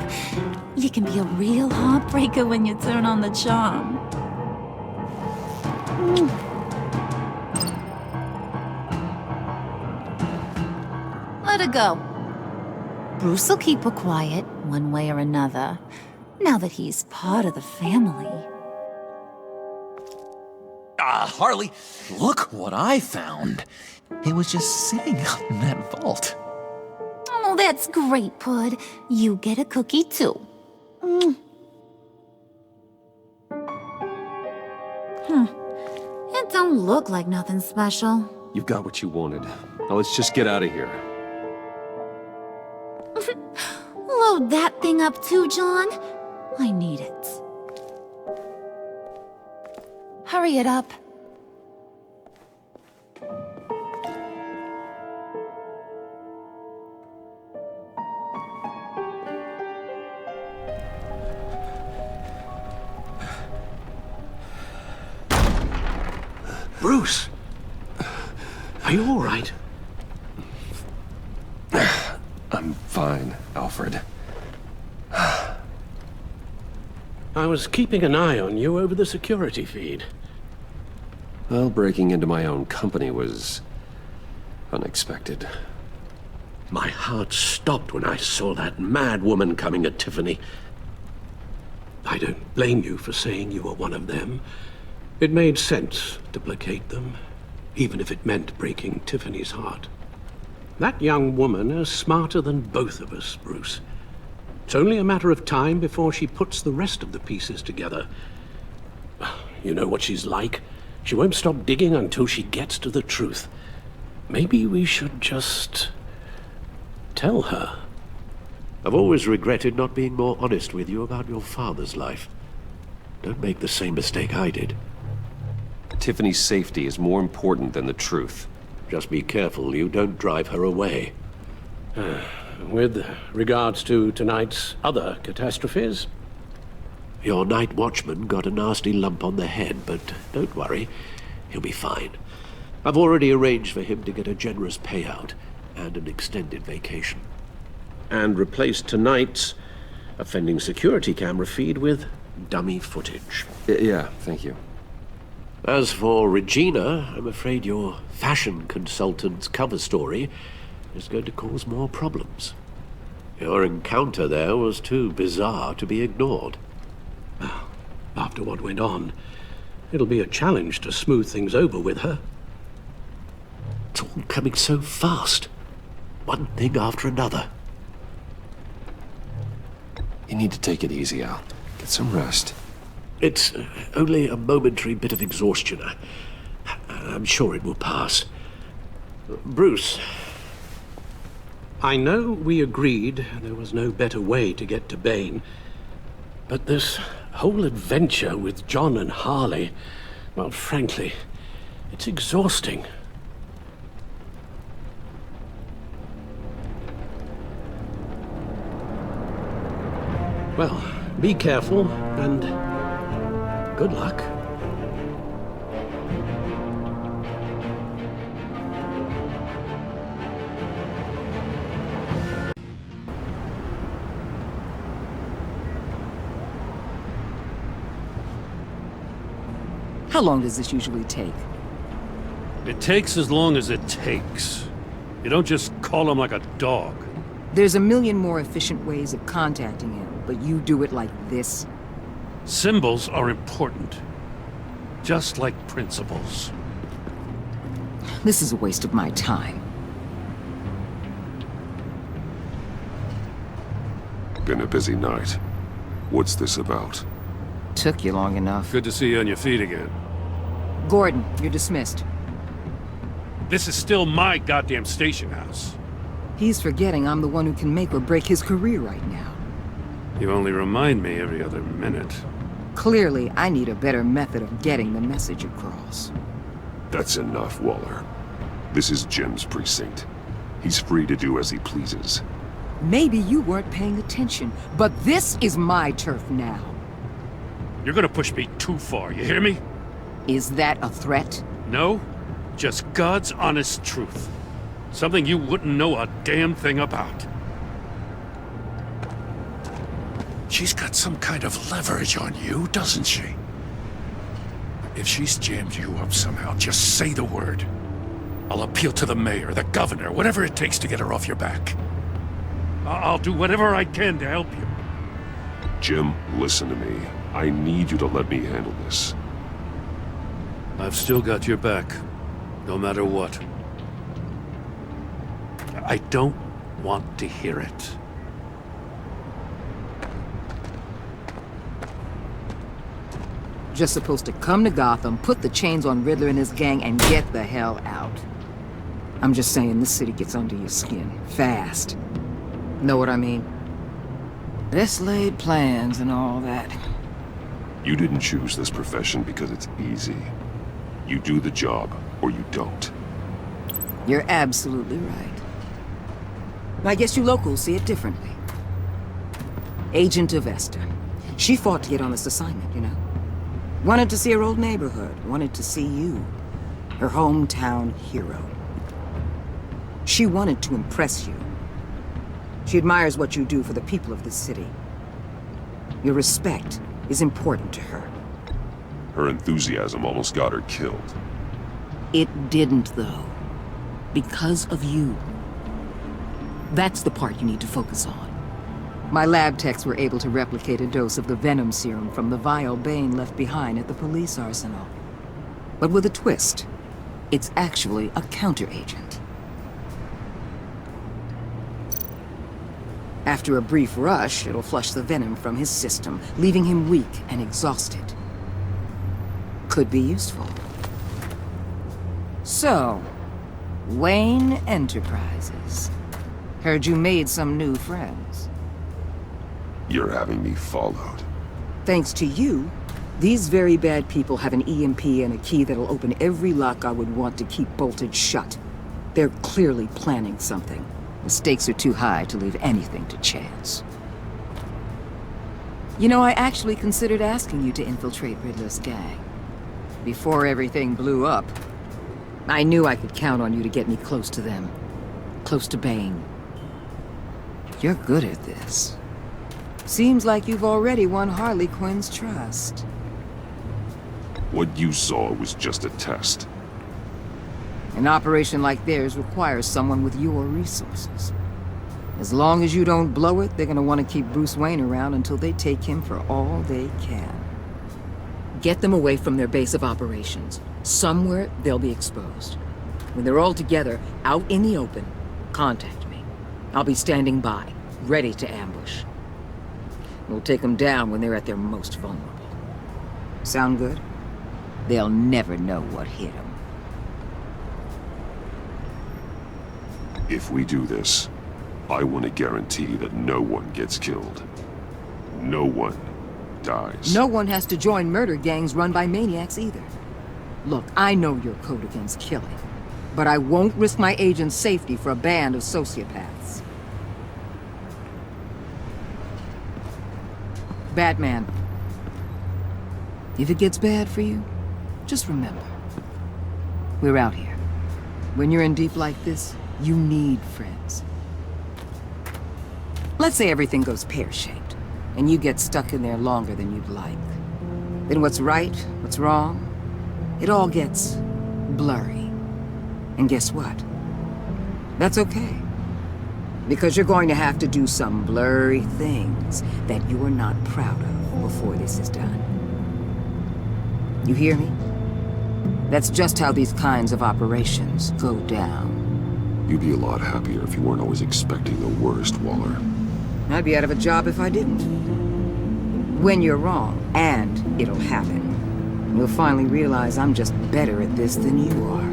You can be a real heartbreaker when you turn on the charm. Let her go. Bruce will keep her quiet, one way or another, now that he's part of the family. Harley, look what I found. It was just sitting up in that vault. Oh, that's great, Pud. You get a cookie, too. It don't look like nothing special. You've got what you wanted. Now let's just get out of here. Load that thing up too, John. I need it. Hurry it up. Bruce! Are you all right? I'm fine, Alfred. I was keeping an eye on you over the security feed. Well, breaking into my own company was unexpected. My heart stopped when I saw that mad woman coming at Tiffany. I don't blame you for saying you were one of them. It made sense to placate them, even if it meant breaking Tiffany's heart. That young woman is smarter than both of us, Bruce. It's only a matter of time before she puts the rest of the pieces together. You know what she's like. She won't stop digging until she gets to the truth. Maybe we should just tell her. I've always regretted not being more honest with you about your father's life. Don't make the same mistake I did. Tiffany's safety is more important than the truth. Just be careful you don't drive her away. With regards to tonight's other catastrophes? Your night watchman got a nasty lump on the head, but don't worry, he'll be fine. I've already arranged for him to get a generous payout and an extended vacation. And replaced tonight's offending security camera feed with dummy footage. Yeah, thank you. As for Regina, I'm afraid your fashion consultant's cover story is going to cause more problems. Your encounter there was too bizarre to be ignored. Well, after what went on, it'll be a challenge to smooth things over with her. It's all coming so fast. One thing after another. You need to take it easy, Al. Get some rest. It's only a momentary bit of exhaustion. I'm sure it will pass. Bruce, I know we agreed there was no better way to get to Bane, but this whole adventure with John and Harley, well, frankly, it's exhausting. Well, be careful, and good luck. How long does this usually take? It takes as long as it takes. You don't just call him like a dog. There's a million more efficient ways of contacting him, but you do it like this? Symbols are important. Just like principles. This is a waste of my time. Been a busy night. What's this about? Took you long enough. Good to see you on your feet again. Gordon, you're dismissed. This is still my goddamn station house. He's forgetting I'm the one who can make or break his career right now. You only remind me every other minute. Clearly, I need a better method of getting the message across. That's enough, Waller. This is Jim's precinct. He's free to do as he pleases. Maybe you weren't paying attention, but this is my turf now. You're gonna push me too far, you hear me? Is that a threat? No, just God's honest truth. Something you wouldn't know a damn thing about. She's got some kind of leverage on you, doesn't she? If she's jammed you up somehow, just say the word. I'll appeal to the mayor, the governor, whatever it takes to get her off your back. I'll do whatever I can to help you. Jim, listen to me. I need you to let me handle this. I've still got your back, no matter what. I don't want to hear it. Just supposed to come to Gotham, put the chains on Riddler and his gang, and get the hell out. I'm just saying, this city gets under your skin. Fast. Know what I mean? Best laid plans and all that. You didn't choose this profession because it's easy. You do the job, or you don't. You're absolutely right. I guess you locals see it differently. Agent of Esther. She fought to get on this assignment, you know. Wanted to see her old neighborhood. Wanted to see you. Her hometown hero. She wanted to impress you. She admires what you do for the people of this city. Your respect is important to her. Her enthusiasm almost got her killed. It didn't, though. Because of you. That's the part you need to focus on. My lab techs were able to replicate a dose of the venom serum from the vial Bane left behind at the police arsenal. But with a twist. It's actually a counteragent. After a brief rush, it'll flush the venom from his system, leaving him weak and exhausted. Could be useful. So, Wayne Enterprises. Heard you made some new friends. You're having me followed. Thanks to you, these very bad people have an EMP and a key that'll open every lock I would want to keep bolted shut. They're clearly planning something. The stakes are too high to leave anything to chance. You know, I actually considered asking you to infiltrate Riddler's gang. Before everything blew up. I knew I could count on you to get me close to them. Close to Bane. You're good at this. Seems like you've already won Harley Quinn's trust. What you saw was just a test. An operation like theirs requires someone with your resources. As long as you don't blow it, they're gonna want to keep Bruce Wayne around until they take him for all they can. Get them away from their base of operations. Somewhere they'll be exposed. When they're all together, out in the open, contact me. I'll be standing by, ready to ambush. We'll take them down when they're at their most vulnerable. Sound good? They'll never know what hit them. If we do this, I want to guarantee that no one gets killed. No one dies. No one has to join murder gangs run by maniacs either. Look, I know your code against killing, but I won't risk my agent's safety for a band of sociopaths. Batman, if it gets bad for you, just remember, we're out here. When you're in deep like this, you need friends. Let's say everything goes pear-shaped, and you get stuck in there longer than you'd like. Then what's right, what's wrong, it all gets blurry. And guess what? That's okay. Because you're going to have to do some blurry things that you're not proud of before this is done. You hear me? That's just how these kinds of operations go down. You'd be a lot happier if you weren't always expecting the worst, Waller. I'd be out of a job if I didn't. When you're wrong, and it'll happen, you'll finally realize I'm just better at this than you are.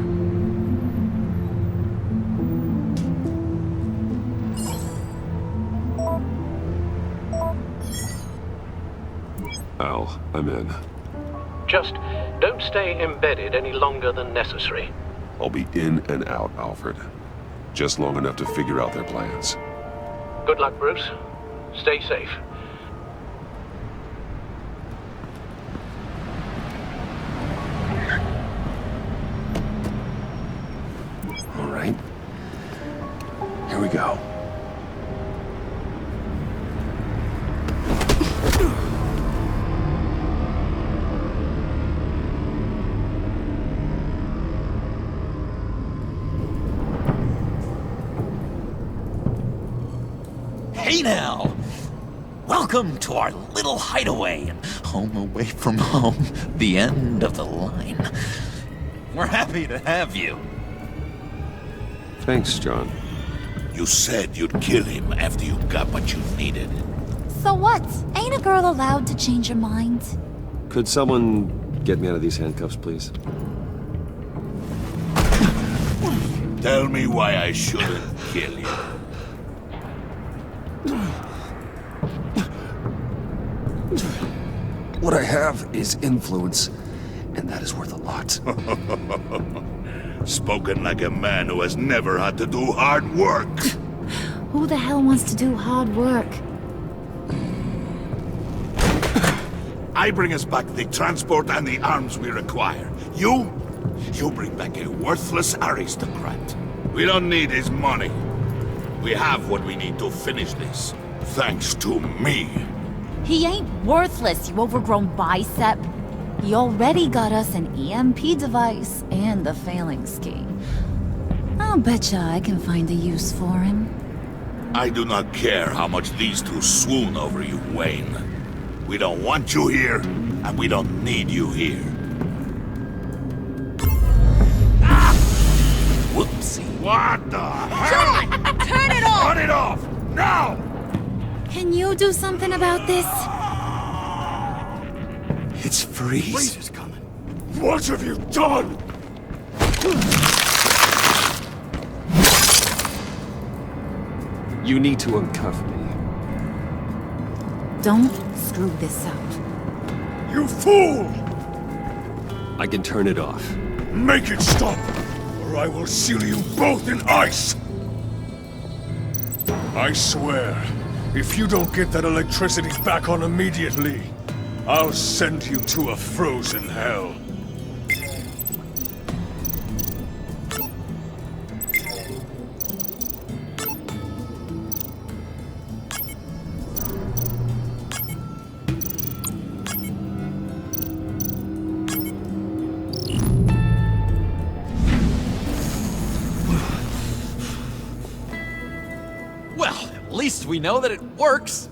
Al, I'm in. Just don't stay embedded any longer than necessary. I'll be in and out, Alfred. Just long enough to figure out their plans. Good luck, Bruce. Stay safe. All right. Here we go. Hey now! Welcome to our little hideaway and home away from home, the end of the line. We're happy to have you. Thanks, John. You said you'd kill him after you got what you needed. So what? Ain't a girl allowed to change her mind? Could someone get me out of these handcuffs, please? Tell me why I shouldn't kill you. What I have is influence, and that is worth a lot. Spoken like a man who has never had to do hard work. Who the hell wants to do hard work? I bring us back the transport and the arms we require. You bring back a worthless aristocrat. We don't need his money. We have what we need to finish this, thanks to me. He ain't worthless, you overgrown bicep. He already got us an EMP device and the phalanx key. I'll betcha I can find a use for him. I do not care how much these two swoon over you, Wayne. We don't want you here, and we don't need you here. Ah! Whoopsie. What the hell? John! Turn it off! Turn it off! Now! Can you do something about this? It's Freeze. Freeze is coming. What have you done? You need to uncuff me. Don't screw this up. You fool! I can turn it off. Make it stop, or I will seal you both in ice! I swear, if you don't get that electricity back on immediately, I'll send you to a frozen hell. we know that it works.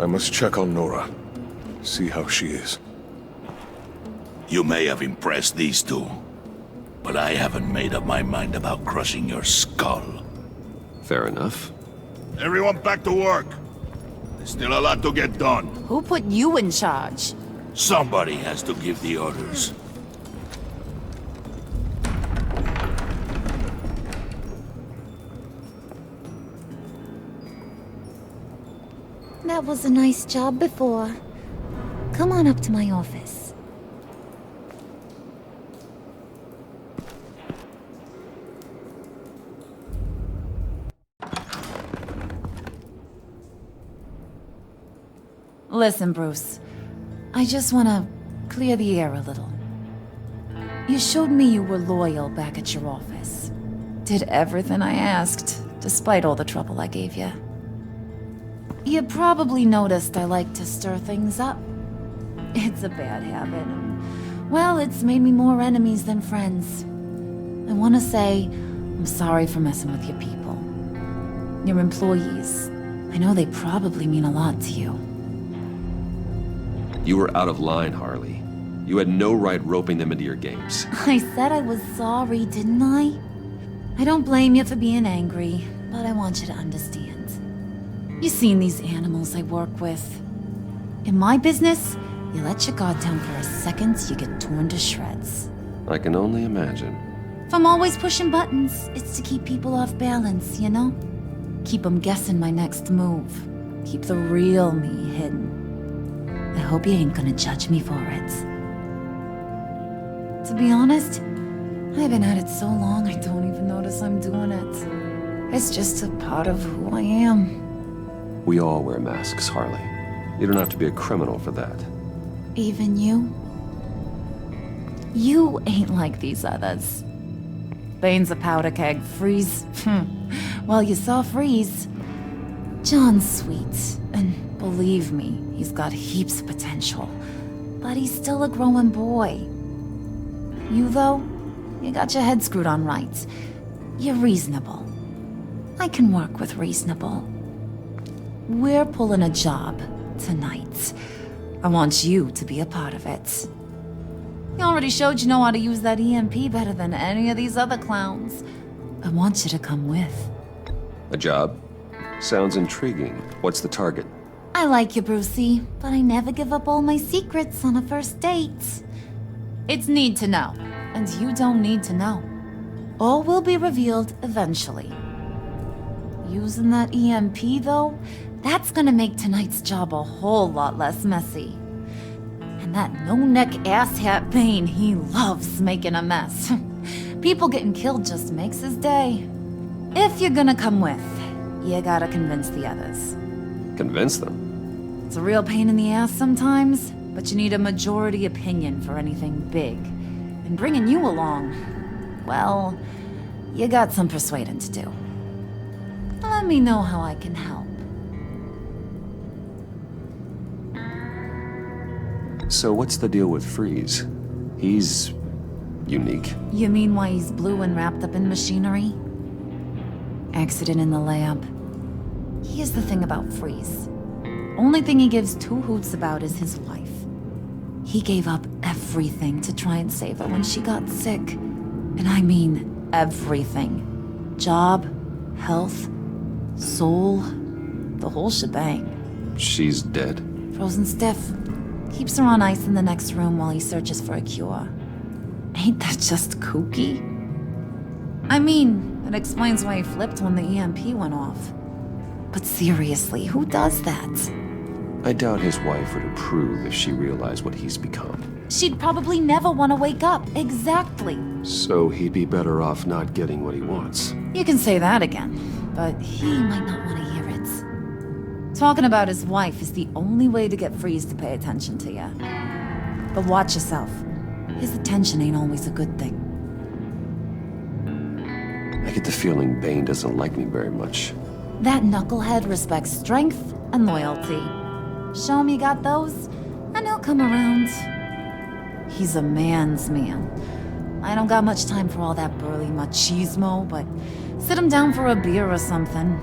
I must check on Nora. See how she is. You may have impressed these two, but I haven't made up my mind about crushing your skull. Fair enough. Everyone back to work. There's still a lot to get done. Who put you in charge? Somebody has to give the orders. That was a nice job before. Come on up to my office. Listen, Bruce. I just want to clear the air a little. You showed me you were loyal back at your office. Did everything I asked, despite all the trouble I gave you. You probably noticed I like to stir things up. It's a bad habit, and, well, it's made me more enemies than friends. I want to say I'm sorry for messing with your people. Your employees. I know they probably mean a lot to you. You were out of line, Harley. You had no right roping them into your games. I said I was sorry, didn't I? I don't blame you for being angry, but I want you to understand. You've seen these animals I work with. In my business, you let your guard down for a second, you get torn to shreds. I can only imagine. If I'm always pushing buttons, it's to keep people off balance, you know? Keep them guessing my next move. Keep the real me hidden. I hope you ain't gonna judge me for it. To be honest, I've been at it so long I don't even notice I'm doing it. It's just a part of who I am. We all wear masks, Harley. You don't have to be a criminal for that. Even you? You ain't like these others. Bane's a powder keg. Freeze. Well, you saw Freeze. John's sweet, and believe me, he's got heaps of potential. But he's still a growing boy. You, though, you got your head screwed on right. You're reasonable. I can work with reasonable. We're pulling a job tonight. I want you to be a part of it. You already showed you know how to use that EMP better than any of these other clowns. I want you to come with. A job? Sounds intriguing. What's the target? I like you, Brucey, but I never give up all my secrets on a first date. It's need to know, and you don't need to know. All will be revealed eventually. Using that EMP, though, that's gonna make tonight's job a whole lot less messy. And that no-neck asshat Bane, he loves making a mess. People getting killed just makes his day. If you're gonna come with, you gotta convince the others. Convince them? It's a real pain in the ass sometimes, but you need a majority opinion for anything big. And bringing you along, well, you got some persuading to do. Let me know how I can help. So what's the deal with Freeze? He's unique. You mean why he's blue and wrapped up in machinery? Accident in the lab. Here's the thing about Freeze. Only thing he gives two hoots about is his wife. He gave up everything to try and save her when she got sick. And I mean everything. Job, health, soul, the whole shebang. She's dead? Frozen stiff. Keeps her on ice in the next room while he searches for a cure. Ain't that just kooky? I mean, it explains why he flipped when the EMP went off. But seriously, who does that? I doubt his wife would approve if she realized what he's become. She'd probably never want to wake up. Exactly. So he'd be better off not getting what he wants. You can say that again, but he might not want to hear it. Talking about his wife is the only way to get Freeze to pay attention to you. But watch yourself. His attention ain't always a good thing. I get the feeling Bane doesn't like me very much. That knucklehead respects strength and loyalty. Show him you got those, and he'll come around. He's a man's man. I don't got much time for all that burly machismo, but Sit him down for a beer or something.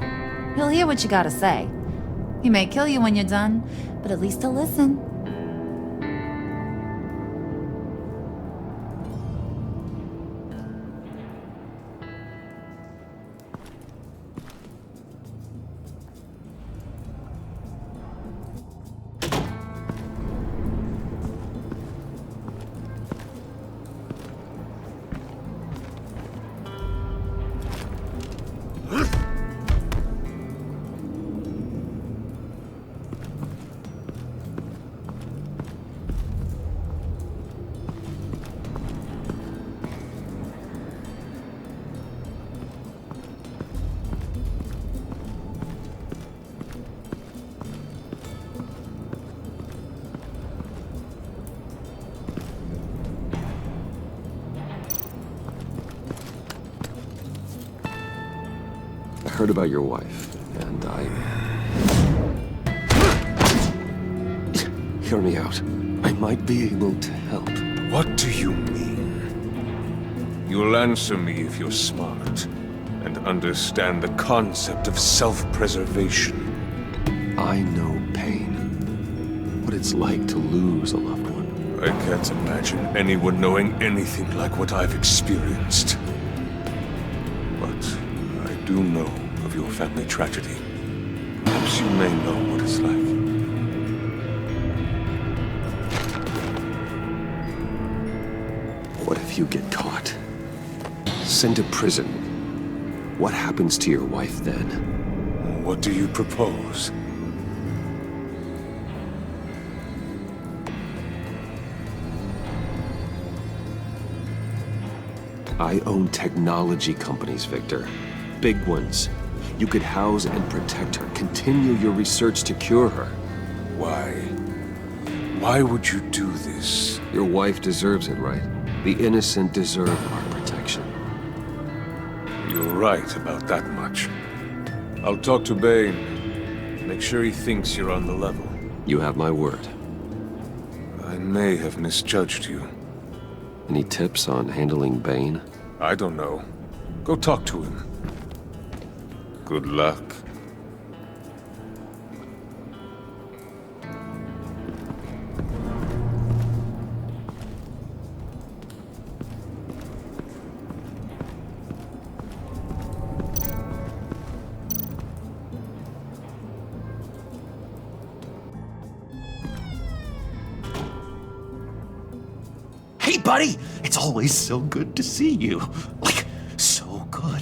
He'll hear what you gotta say. He may kill you when you're done, but at least he'll listen. I heard about your wife, and Hear me out. I might be able to help. What do you mean? You'll answer me if you're smart, and understand the concept of self-preservation. I know pain. What it's like to lose a loved one. I can't imagine anyone knowing anything like what I've experienced. But I do know of your family tragedy. Perhaps you may know what it's like. What if you get caught? Sent to prison. What happens to your wife then? What do you propose? I own technology companies, Victor. Big ones. You could house and protect her. Continue your research to cure her. Why? Why would you do this? Your wife deserves it, right? The innocent deserve our protection. You're right about that much. I'll talk to Bane. Make sure he thinks you're on the level. You have my word. I may have misjudged you. Any tips on handling Bane? I don't know. Go talk to him. Good luck. Hey, buddy! It's always so good to see you. Like, so good.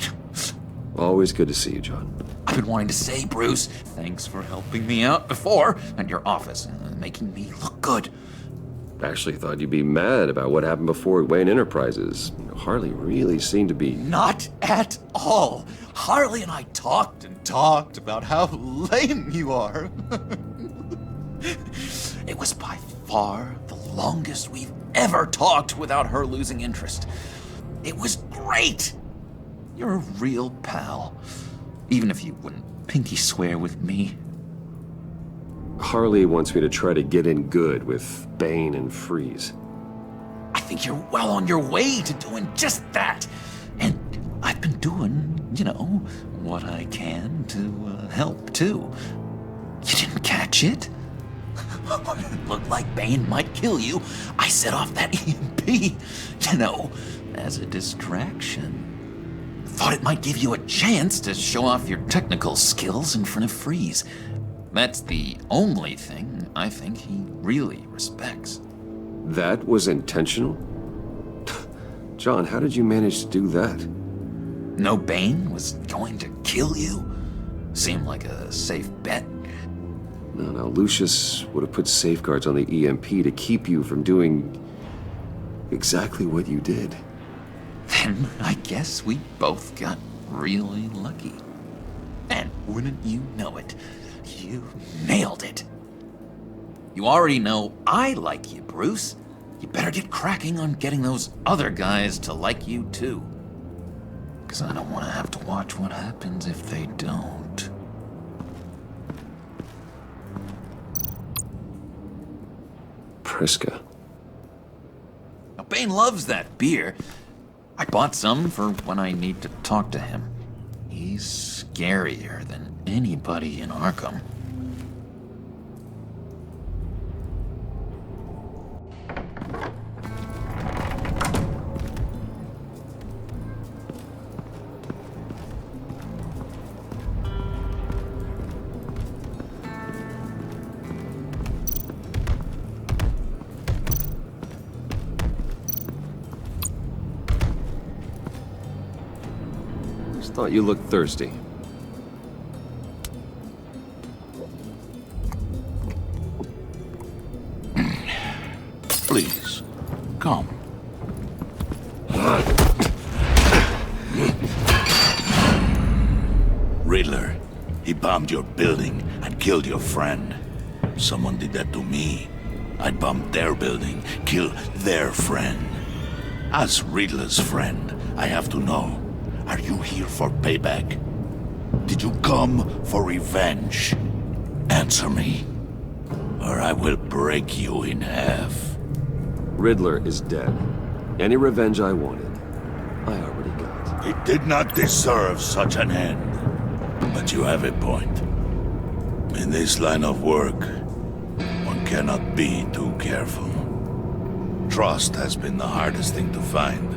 Always good to see you, John. I've been wanting to say, Bruce, thanks for helping me out before at your office and making me look good. I actually thought you'd be mad about what happened before at Wayne Enterprises. Harley really seemed to be... Not at all. Harley and I talked and talked about how lame you are. It was by far the longest we've ever talked without her losing interest. It was great. You're a real pal, even if you wouldn't pinky swear with me. Harley wants me to try to get in good with Bane and Freeze. I think you're well on your way to doing just that. And I've been doing, you know, what I can to help, too. You didn't catch it? It looked like Bane might kill you. I set off that EMP, you know, as a distraction. Thought it might give you a chance to show off your technical skills in front of Freeze. That's the only thing I think he really respects. That was intentional? John, how did you manage to do that? No, Bane was going to kill you? Seemed like a safe bet. No, Lucius would have put safeguards on the EMP to keep you from doing exactly what you did. Then I guess we both got really lucky. And wouldn't you know it, you nailed it. You already know I like you, Bruce. You better get cracking on getting those other guys to like you too. 'Cause I don't want to have to watch what happens if they don't. Priska. Now, Bane loves that beer. I bought some for when I need to talk to him. He's scarier than anybody in Arkham. Thought you looked thirsty. Please, come. Riddler, he bombed your building and killed your friend. Someone did that to me. I'd bomb their building, kill their friend. As Riddler's friend, I have to know. Are you here for payback? Did you come for revenge? Answer me, or I will break you in half. Riddler is dead. Any revenge I wanted, I already got. He did not deserve such an end. But you have a point. In this line of work, one cannot be too careful. Trust has been the hardest thing to find.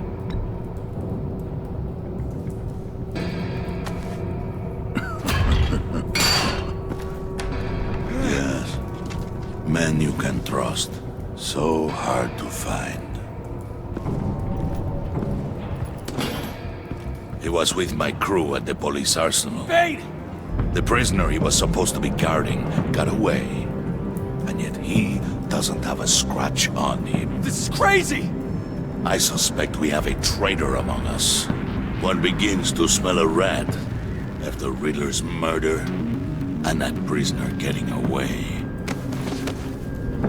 Men you can trust. So hard to find. He was with my crew at the police arsenal. Wait! The prisoner he was supposed to be guarding got away. And yet he doesn't have a scratch on him. This is crazy! I suspect we have a traitor among us. One begins to smell a rat after Riddler's murder and that prisoner getting away.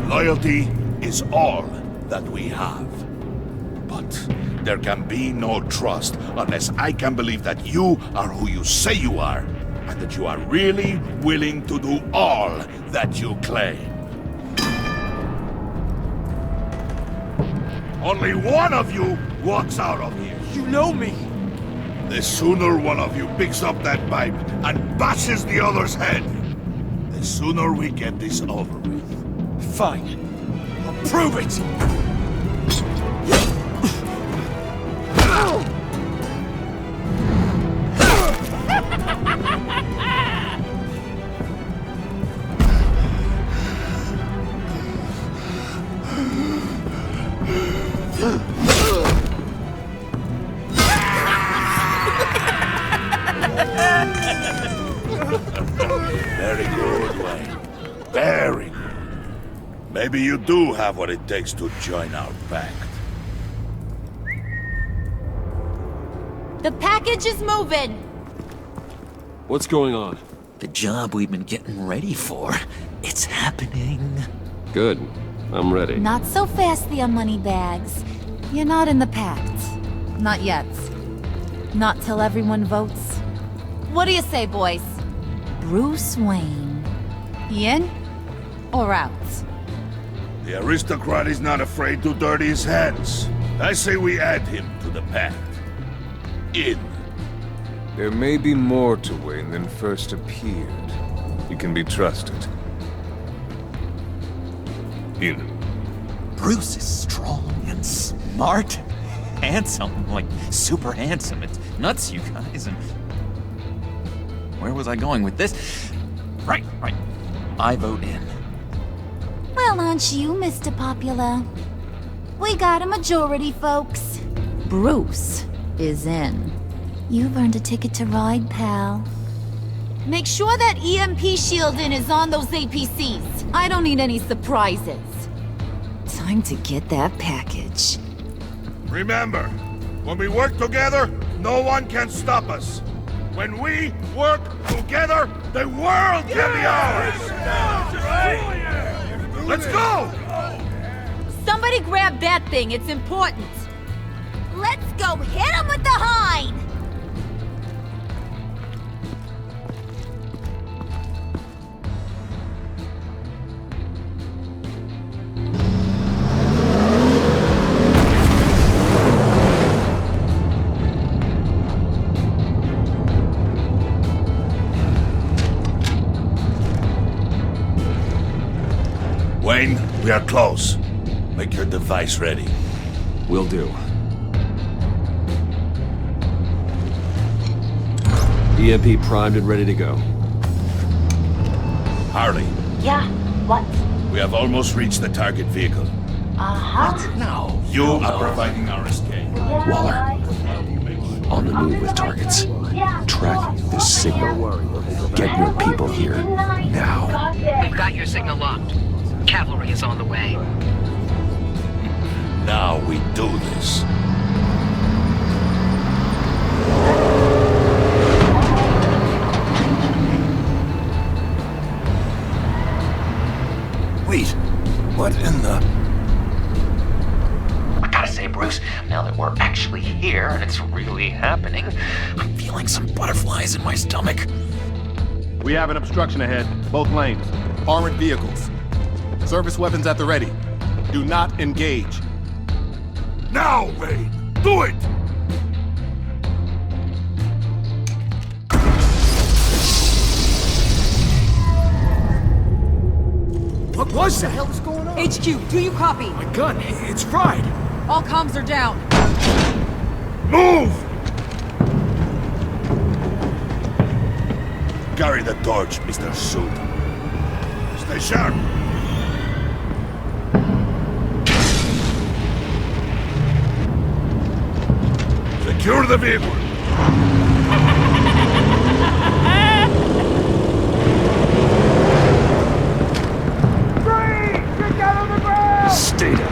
Loyalty is all that we have. But there can be no trust unless I can believe that you are who you say you are, and that you are really willing to do all that you claim. Only one of you walks out of here. You know me. The sooner one of you picks up that pipe and bashes the other's head, the sooner we get this over with. Fine. I'll prove it! Very good, Wayne. Very good. Maybe you do have what it takes to join our pact. The package is moving! What's going on? The job we've been getting ready for. It's happening. Good. I'm ready. Not so fast, the Moneybags. You're not in the pact. Not yet. Not till everyone votes. What do you say, boys? Bruce Wayne. In or out? The aristocrat is not afraid to dirty his hands. I say we add him to the pact. In. There may be more to Wayne than first appeared. He can be trusted. In. Bruce is strong and smart. Handsome, like super handsome. It's nuts, you guys, and... Where was I going with this? Right. I vote in. Well, aren't you, Mr. Popular? We got a majority, folks. Bruce is in. You've earned a ticket to ride, pal. Make sure that EMP shielding is on those APCs. I don't need any surprises. Time to get that package. Remember, when we work together, no one can stop us. When we work together, the world can be ours! Let's go! Somebody grab that thing, it's important. Let's go hit him with the hind! Wayne, we are close. Make your device ready. Will do. EMP primed and ready to go. Harley, Yeah, what? we have almost reached the target vehicle. Uh-huh. Now, you are providing our escape. Waller. On the move with targets. Track this signal. Get your people here. Now. We've got your signal locked. Cavalry is on the way. Now we do this. Wait, what in the... I gotta say, Bruce, now that we're actually here and it's really happening, I'm feeling some butterflies in my stomach. We have an obstruction ahead, both lanes. Armored vehicles. Service weapons at the ready. Do not engage. Now, Wayne! Do it! What was that? What the hell is going on? HQ, do you copy? My gun, it's fried. All comms are down. Move! Carry the torch, Mr. Suit. Stay sharp. Secure the vehicle. Stay down.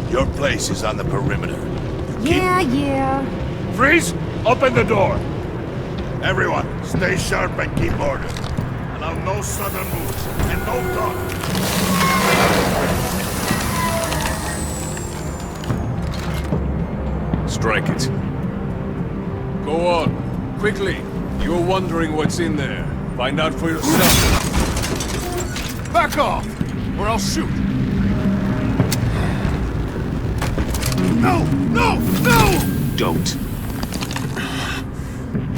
Your place is on the perimeter. Yeah. Freeze! Open the door! Everyone, stay sharp and keep order. Allow no sudden moves, and no talk. Strike it. Go on. Quickly. You're wondering what's in there. Find out for yourself. Back off, or I'll shoot. No! No! No! Don't.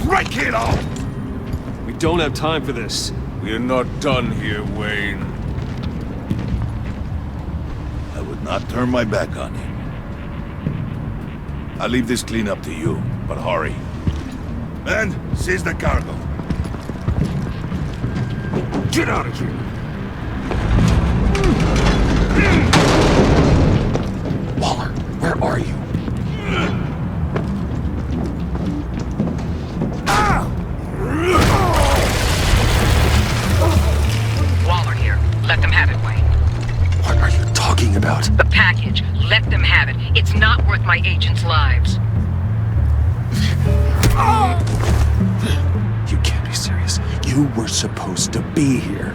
Break it off! We don't have time for this. We're not done here, Wayne. I would not turn my back on you. I'll leave this clean up to you, but hurry. Men, seize the cargo. Get out of here! Waller, where are you? Waller here. Let them have it, Wayne. What are you talking about? The package. Let them have it. It's not worth my agents' lives. You can't be serious. You were supposed to be here.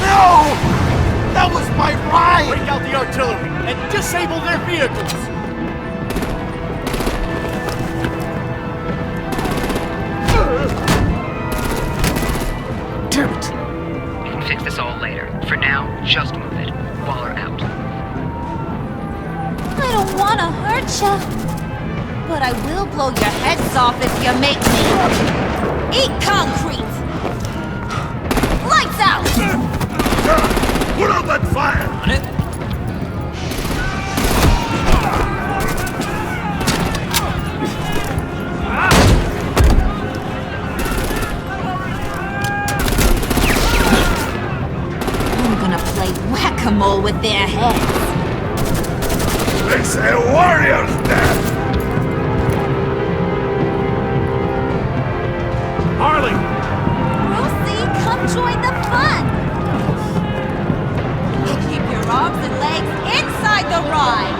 No! That was my ride! Break out the artillery and disable their vehicles! Damn it! We can fix this all later. For now, just move it. Waller out. I don't want to hurt ya, but I will blow your heads off if you make me. Eat concrete! Lights out! Put out that fire! On it? I'm gonna play whack-a-mole with their heads. It's a warrior's death! Harley! Brucey, come join the fun! Keep your arms and legs inside the ride!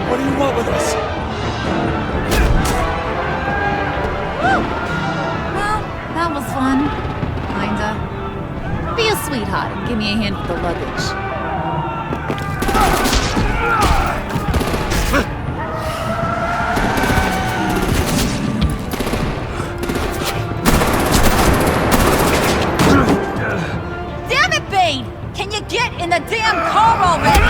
What do you want with us? sweetheart, and give me a hand with the luggage. Damn it, Bane! Can you get in the damn car already?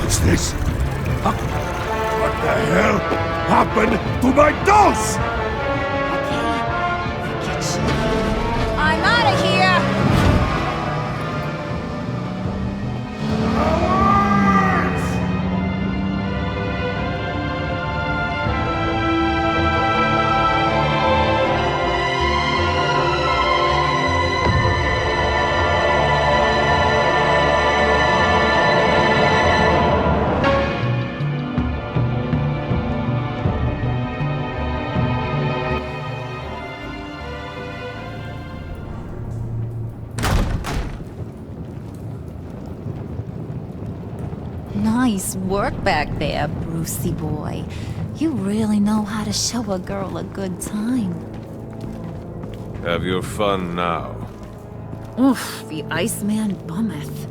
What's this? What the hell happened to my dolls? I'm out of here! Nice work back there, Brucey boy. You really know how to show a girl a good time. Have your fun now. Oof, the Iceman bummeth.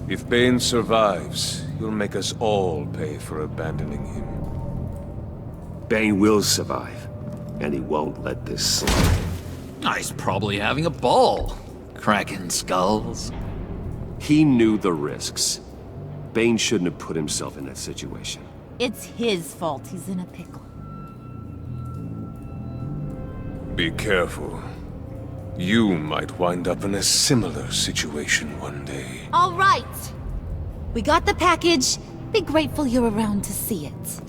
If Bane survives, you'll make us all pay for abandoning him. Bane will survive, and he won't let this slide. He's probably having a ball, cracking skulls. He knew the risks. Bane shouldn't have put himself in that situation. It's his fault he's in a pickle. Be careful. You might wind up in a similar situation one day. All right. We got the package. Be grateful you're around to see it.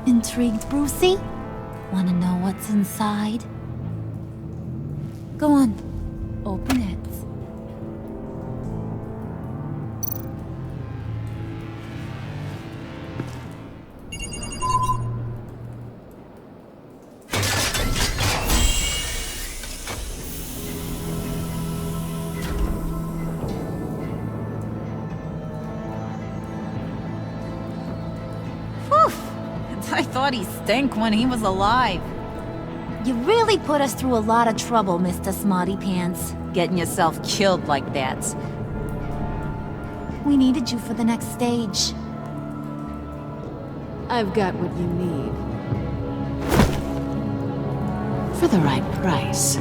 Intrigued, Brucey? Wanna know what's inside? Go on. Open it. I thought he stank when he was alive. You really put us through a lot of trouble, Mr. Smarty Pants. Getting yourself killed like that. We needed you for the next stage. I've got what you need. For the right price.